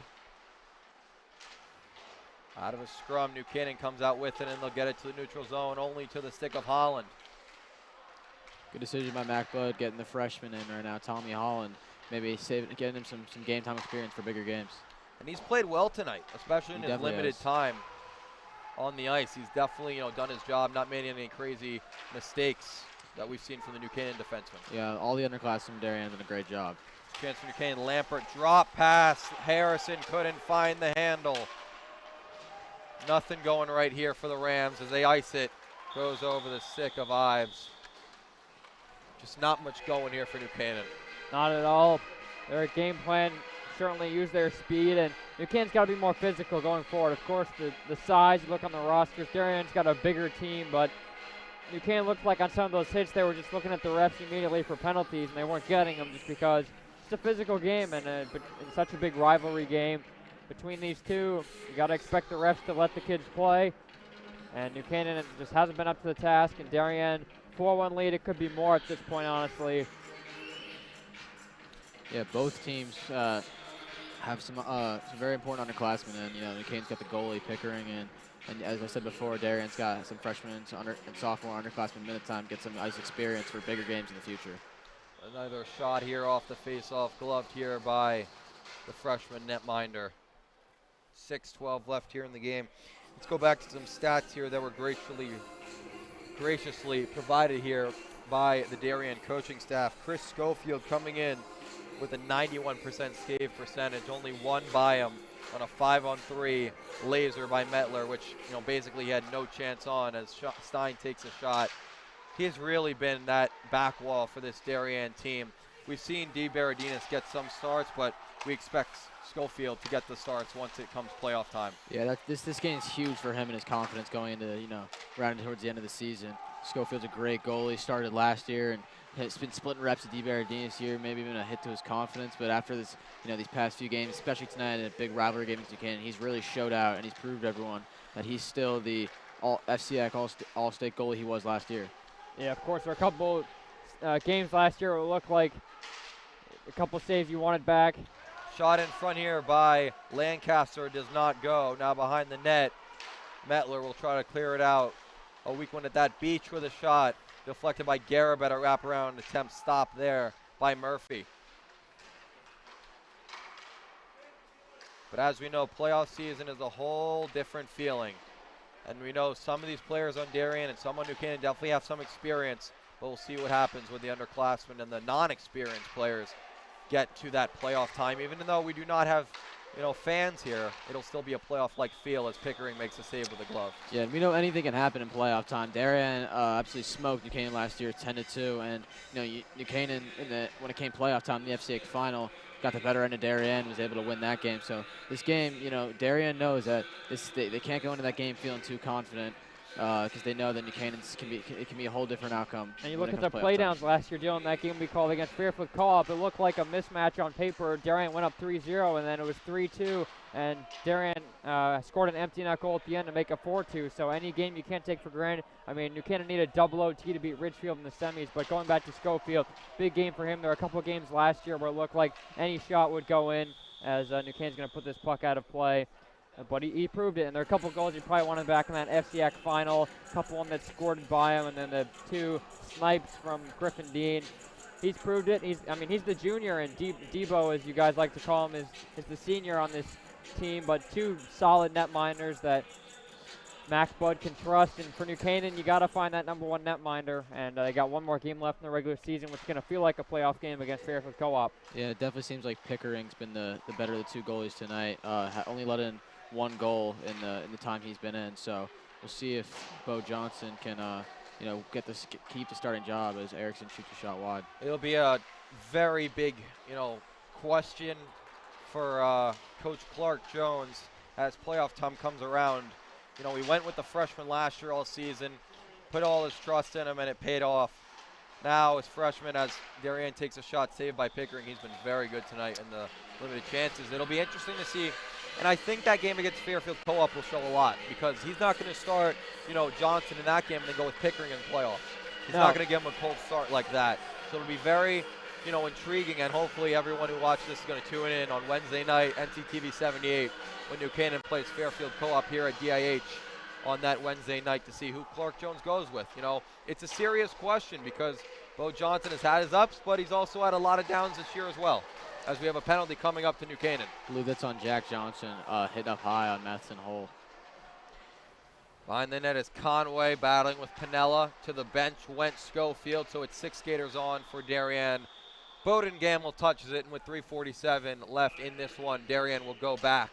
Out of a scrum, New Canaan comes out with it and they'll get it to the neutral zone, only to the stick of Holland. Good decision by MacBud getting the freshman in right now, Tommy Holland. Maybe getting him some game time experience for bigger games. And he's played well tonight, especially in his limited time on the ice. He's definitely, done his job, not made any crazy mistakes that we've seen from the New Canaan defensemen. Yeah, all the underclassmen from Darien have done a great job. Chance for New Canaan. Lampert drop pass. Harrison couldn't find the handle. Nothing going right here for the Rams as they ice it. Goes over the stick of Ives. Just not much going here for New Canaan. Not at all. Their game plan certainly use their speed, and New Canaan's got to be more physical going forward. Of course, the size, you look on the rosters, Darien's got a bigger team, but New Canaan looked like on some of those hits they were just looking at the refs immediately for penalties, and they weren't getting them just because it's a physical game, and in such a big rivalry game between these two, you got to expect the refs to let the kids play, and New Canaan just hasn't been up to the task, and Darien 4-1 lead. It could be more at this point, honestly. Yeah, both teams have some very important underclassmen, and New Canaan's got the goalie Pickering, and as I said before, Darien's got some freshmen and sophomore underclassmen minute time, get some ice experience for bigger games in the future. Another shot here off the face-off, gloved here by the freshman netminder. 6:12 left here in the game. Let's go back to some stats here that were graciously provided here by the Darien coaching staff. Chris Schofield coming in with a 91% save percentage, only one by him on a 5-on-3 laser by Mettler, which basically had no chance on as Stein takes a shot. He's really been that back wall for this Darien team. We've seen D. Baradinas get some starts, but we expect Schofield to get the starts once it comes playoff time. Yeah, this game is huge for him and his confidence going into rounding towards the end of the season. Schofield's a great goalie. Started last year and has been splitting reps with D. Baradinas here, maybe even a hit to his confidence. But after this, these past few games, especially tonight in a big rivalry game against Canaan, he's really showed out and he's proved to everyone that he's still the FCIAC All-State goalie he was last year. Yeah, of course, there were a couple games last year where it looked like a couple saves you wanted back. Shot in front here by Lancaster does not go. Now behind the net, Mettler will try to clear it out. A weak one at that. Beach with a shot. Deflected by Garib at a wraparound attempt. Stop there by Murphy. But as we know, playoff season is a whole different feeling. And we know some of these players on Darien and some on New Canaan definitely have some experience. But we'll see what happens with the underclassmen and the non-experienced players get to that playoff time. Even though we do not have fans here, it'll still be a playoff-like feel as Pickering makes a save with a glove. Yeah, and we know anything can happen in playoff time. Darien absolutely smoked New Canaan last year 10-2, and New Canaan when it came playoff time in the FCIAC final got the better end of Darien, was able to win that game. So this game, Darien knows that they can't go into that game feeling too confident. Because they know that New Canaan's can be a whole different outcome. And you look at the playdowns last year, Dylan, that game we called against Fairfield Co-op, it looked like a mismatch on paper. Darien went up 3-0, and then it was 3-2, and Darien scored an empty net goal at the end to make it 4-2. So any game you can't take for granted. I mean, New Canaan needed double OT to beat Ridgefield in the semis, but going back to Schofield, big game for him. There were a couple of games last year where it looked like any shot would go in as New Canaan's going to put this puck out of play. But he proved it, and there are a couple goals you probably wanted back in that FCIAC final, a couple of them that scored by him, and then the 2 snipes from Griffin Dean. He's proved it. He's the junior, and Debo, as you guys like to call him, is the senior on this team, but two solid netminders that Max Bud can trust. And for New Canaan, you got to find that number one netminder. And they got one more game left in the regular season, which is going to feel like a playoff game against Fairfield Co-op. Yeah, it definitely seems like Pickering's been the better of the two goalies tonight. Only let in one goal in the time he's been in. So we'll see if Bo Johnson can keep the starting job as Erickson shoots a shot wide. It'll be a very big question for Coach Clark Jones as playoff time comes around. We went with the freshman last year all season, put all his trust in him, and it paid off. Now, as freshman, as Darien takes a shot saved by Pickering, he's been very good tonight in the limited chances. It'll be interesting to see, and I think that game against Fairfield Co-op will show a lot because he's not going to start, Johnson in that game and then go with Pickering in the playoffs. He's not going to give him a cold start like that. So it'll be very, intriguing, and hopefully everyone who watches this is going to tune in on Wednesday night, NCTV 78, when New Canaan plays Fairfield Co-op here at DIH on that Wednesday night to see who Clark Jones goes with. It's a serious question because Bo Johnson has had his ups, but he's also had a lot of downs this year as well, as we have a penalty coming up to New Canaan. I believe that's on Jack Johnson, hit up high on Matheson Hole. Behind the net is Conway battling with Pinella. To the bench went Schofield, so it's 6 skaters on for Darien. Bowden Gamble touches it, and with 3:47 left in this one, Darien will go back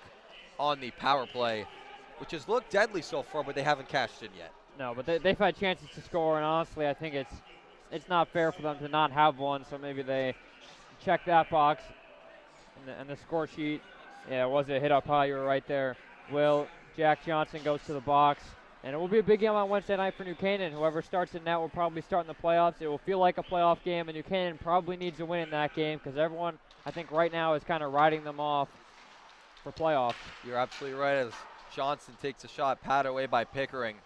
on the power play, which has looked deadly so far, but they haven't cashed in yet. No, but they've had chances to score, and honestly, I think it's not fair for them to not have one, so maybe they check that box. And the score sheet, yeah, it was a hit up high, you were right there. Jack Johnson goes to the box. And it will be a big game on Wednesday night for New Canaan. Whoever starts in net will probably start in the playoffs. It will feel like a playoff game, and New Canaan probably needs a win in that game because everyone, I think, right now is kind of riding them off for playoffs. You're absolutely right as Johnson takes a shot, pat away by Pickering.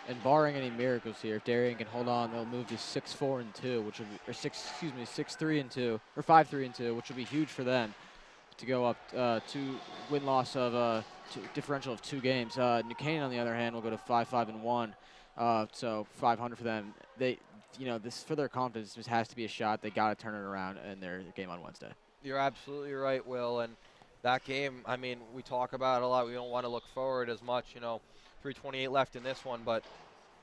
And barring any miracles here, if Darien can hold on, they'll move to 6-4-2, which will be, or 6-3-2, or 5-3-2, which will be huge for them to go up to win-loss of differential of 2 games. New Canaan, on the other hand, will go to 5-5-1, so 500 for them. This for their confidence, this has to be a shot. They got to turn it around in their game on Wednesday. You're absolutely right, Will. And that game, I mean, we talk about it a lot. We don't want to look forward as much. 3:28 left in this one, but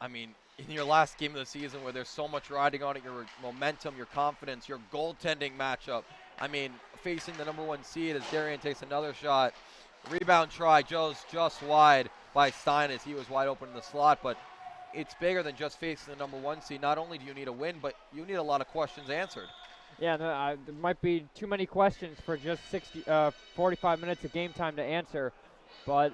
I mean, in your last game of the season, where there's so much riding on it, your momentum, your confidence, your goaltending matchup. I mean, facing the number 1 seed as Darien takes another shot. Rebound try, just wide by Stein as he was wide open in the slot, but it's bigger than just facing the number 1 seed. Not only do you need a win, but you need a lot of questions answered. Yeah, there might be too many questions for just 45 minutes of game time to answer, but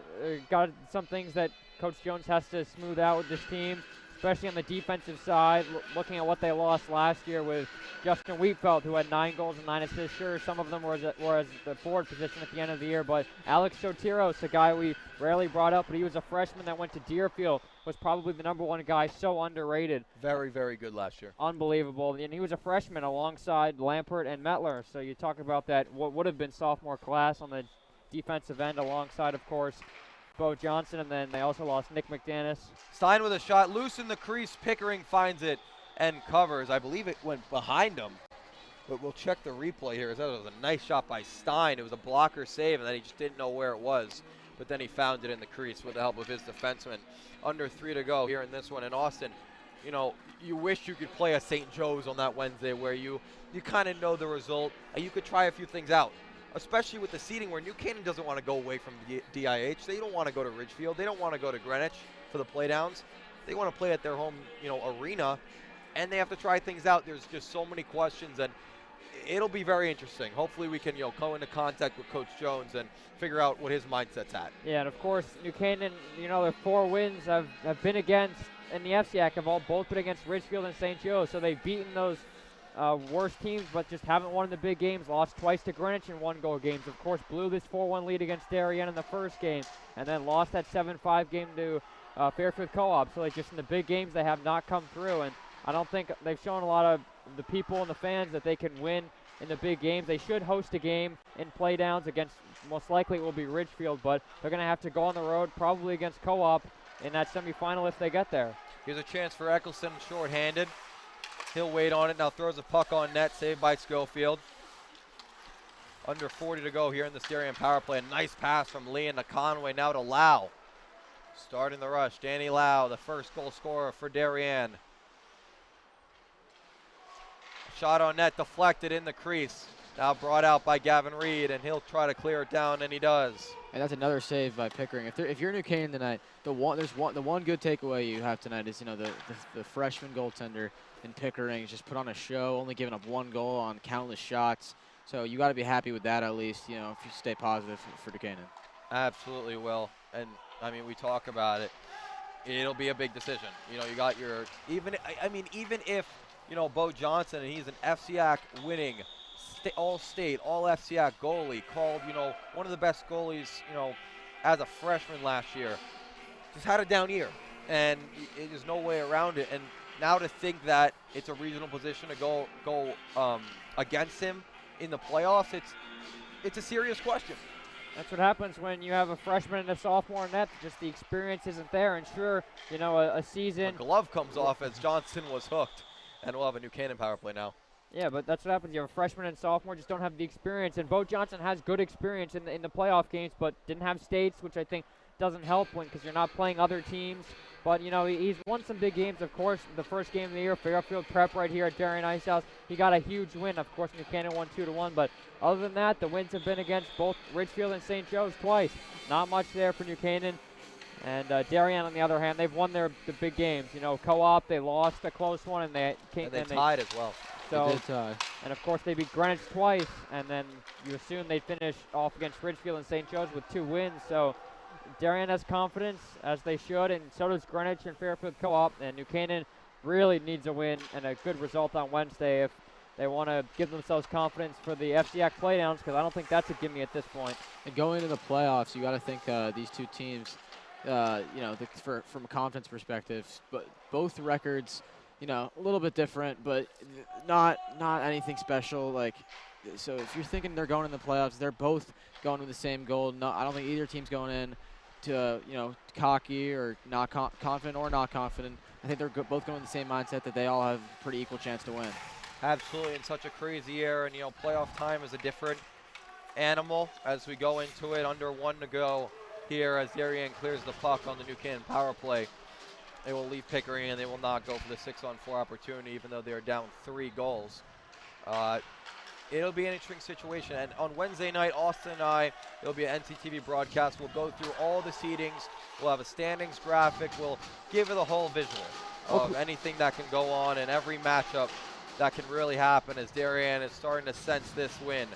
got some things that Coach Jones has to smooth out with this team, especially on the defensive side, looking at what they lost last year with Justin Wheatfeld, who had 9 goals and 9 assists. Sure, some of them were as the forward position at the end of the year, but Alex Sotiros, a guy we rarely brought up, but he was a freshman that went to Deerfield, was probably the number 1 guy, so underrated. Very, very good last year. Unbelievable, and he was a freshman alongside Lampert and Mettler, so you talk about that, what would have been sophomore class on the defensive end alongside, of course, Bo Johnson, and then they also lost Nick McDanis. Stein with a shot, loose in the crease. Pickering finds it and covers. I believe it went behind him, but we'll check the replay here. That was a nice shot by Stein. It was a blocker save, and then he just didn't know where it was, but then he found it in the crease with the help of his defenseman. Under 3 to go here in this one. In Austin, you wish you could play a St. Joe's on that Wednesday where you kind of know the result, and you could try a few things out. Especially with the seating where New Canaan doesn't want to go away from DIH. They don't want to go to Ridgefield. They don't want to go to Greenwich for the playdowns. They want to play at their home, arena, and they have to try things out. There's just so many questions, and it'll be very interesting. Hopefully we can, go into contact with Coach Jones and figure out what his mindset's at. Yeah, and of course, New Canaan, their 4 wins have been against, in the FCIAC, have both been against Ridgefield and St. Joe, so they've beaten those worst teams, but just haven't won in the big games. Lost twice to Greenwich in 1-goal games. Of course, blew this 4-1 lead against Darien in the first game, and then lost that 7-5 game to Fairfield Co-op. So just in the big games, they have not come through, and I don't think they've shown a lot of the people and the fans that they can win in the big games. They should host a game in playdowns against, most likely it will be Ridgefield, but they're going to have to go on the road, probably against Co-op in that semifinal if they get there. Here's a chance for Eccleston, shorthanded. He'll wait on it, now throws a puck on net, saved by Schofield. Under 40 to go here in this Darien power play. A nice pass from Lee to Conway, now to Lau. Starting the rush, Danny Lau, the first goal scorer for Darien. Shot on net, deflected in the crease. Now brought out by Gavin Reed, and he'll try to clear it down, and he does. And that's another save by Pickering. If you're New Canaan tonight, the one good takeaway you have tonight is the freshman goaltender in Pickering just put on a show, only giving up 1 goal on countless shots. So you got to be happy with that at least. If you stay positive for New Canaan. Absolutely will, and I mean we talk about it. It'll be a big decision. You got your even if Bo Johnson, and he's an FCIAC winning all-state, all-FCIAC goalie, called, one of the best goalies, as a freshman last year. Just had a down year, and there's no way around it. And now to think that it's a regional position to go against him in the playoffs, it's a serious question. That's what happens when you have a freshman and a sophomore in net. Just the experience isn't there, and sure, a season. A glove comes off as Johnson was hooked, and we'll have a New Canaan power play now. Yeah, but that's what happens. You have a freshman and sophomore just don't have the experience, and Bo Johnson has good experience in the playoff games, but didn't have states, which I think doesn't help because you're not playing other teams. But he's won some big games. Of course, the first game of the year, Fairfield Prep right here at Darien Ice House, he got a huge win. Of course, New Canaan won 2-1, but other than that, the wins have been against both Ridgefield and St. Joe's twice. Not much there for New Canaan. And Darien, on the other hand, they've won the big games. Co-op, they lost a close one, and they tied as well. So, they did tie. And of course, they beat Greenwich twice, and then you assume they'd finish off against Ridgefield and St. Joe's with 2 wins. So Darien has confidence, as they should, and so does Greenwich and Fairfield Co-op. And New Canaan really needs a win and a good result on Wednesday if they want to give themselves confidence for the FCIAC playdowns, because I don't think that's a gimme at this point. And going into the playoffs, you got to think these two teams, from a confidence perspective, but both records, a little bit different, but not anything special. So if you're thinking they're going in the playoffs, they're both going with the same goal. No, I don't think either team's going in to cocky or not confident or not confident. I think they're both going with the same mindset that they all have a pretty equal chance to win. Absolutely, in such a crazy year, and playoff time is a different animal as we go into it. Under 1 to go here as Darien clears the puck on the New Canaan power play. They will leave Pickering, and they will not go for the 6-on-4 opportunity, even though they are down 3 goals. It'll be an interesting situation. And on Wednesday night, Austin and I, it'll be an NCTV broadcast. We'll go through all the seedings. We'll have a standings graphic. We'll give you the whole visual of anything that can go on and every matchup that can really happen as Darien is starting to sense this win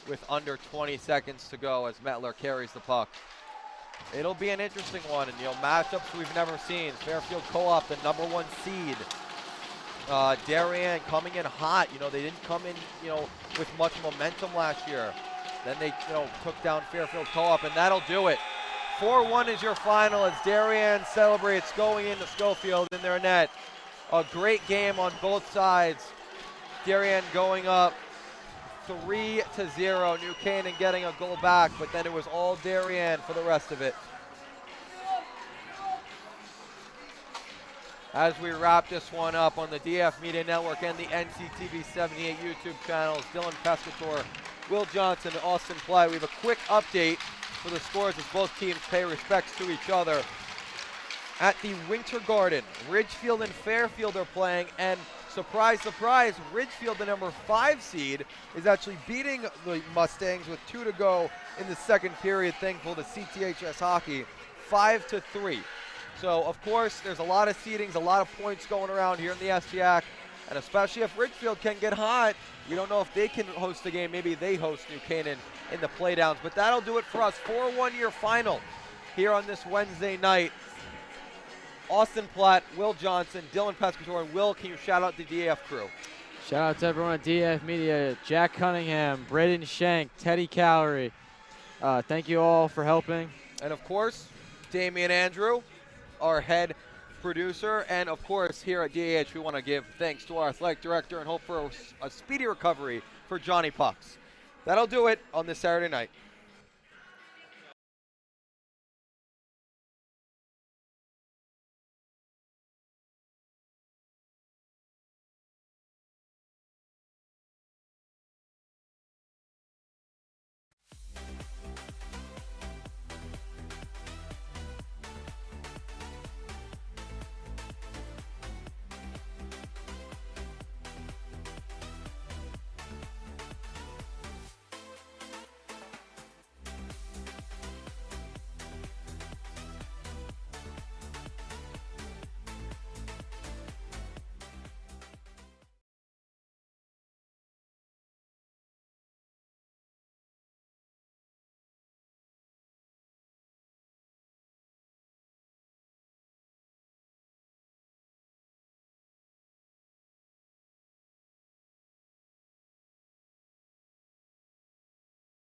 with under 20 seconds to go as Mettler carries the puck. It'll be an interesting one, and matchups we've never seen. Fairfield Co-op, the #1 seed. Darien coming in hot. They didn't come in, with much momentum last year. Then they, took down Fairfield Co-op, and that'll do it. 4-1 is your final as Darien celebrates going into Schofield in their net. A great game on both sides. Darien going up 3-0. New Canaan getting a goal back, but then it was all Darien for the rest of it. As we wrap this one up on the DAF Media Network and the NCTV 78 YouTube channels, Dylan Pescator, Will Johnson, and Austin Ply. We have a quick update for the scores as both teams pay respects to each other. At the Winter Garden, Ridgefield and Fairfield are playing, and surprise, surprise, Ridgefield, the #5 seed, is actually beating the Mustangs with 2 to go in the second period, thankful to CTHS Hockey, 5-3. So, of course, there's a lot of seedings, a lot of points going around here in the FCIAC, and especially if Ridgefield can get hot, we don't know if they can host the game. Maybe they host New Canaan in the playdowns, but that'll do it for us. 4-1 your final here on this Wednesday night. Austin Platt, Will Johnson, Dylan Pescator, and Will, can you shout out the DAF crew? Shout out to everyone at DAF Media, Jack Cunningham, Braden Shank, Teddy Calorie. Thank you all for helping. And of course, Damian Andrew, our head producer. And of course, here at DAH, we want to give thanks to our athletic director and hope for a speedy recovery for Johnny Pucks. That'll do it on this Saturday night.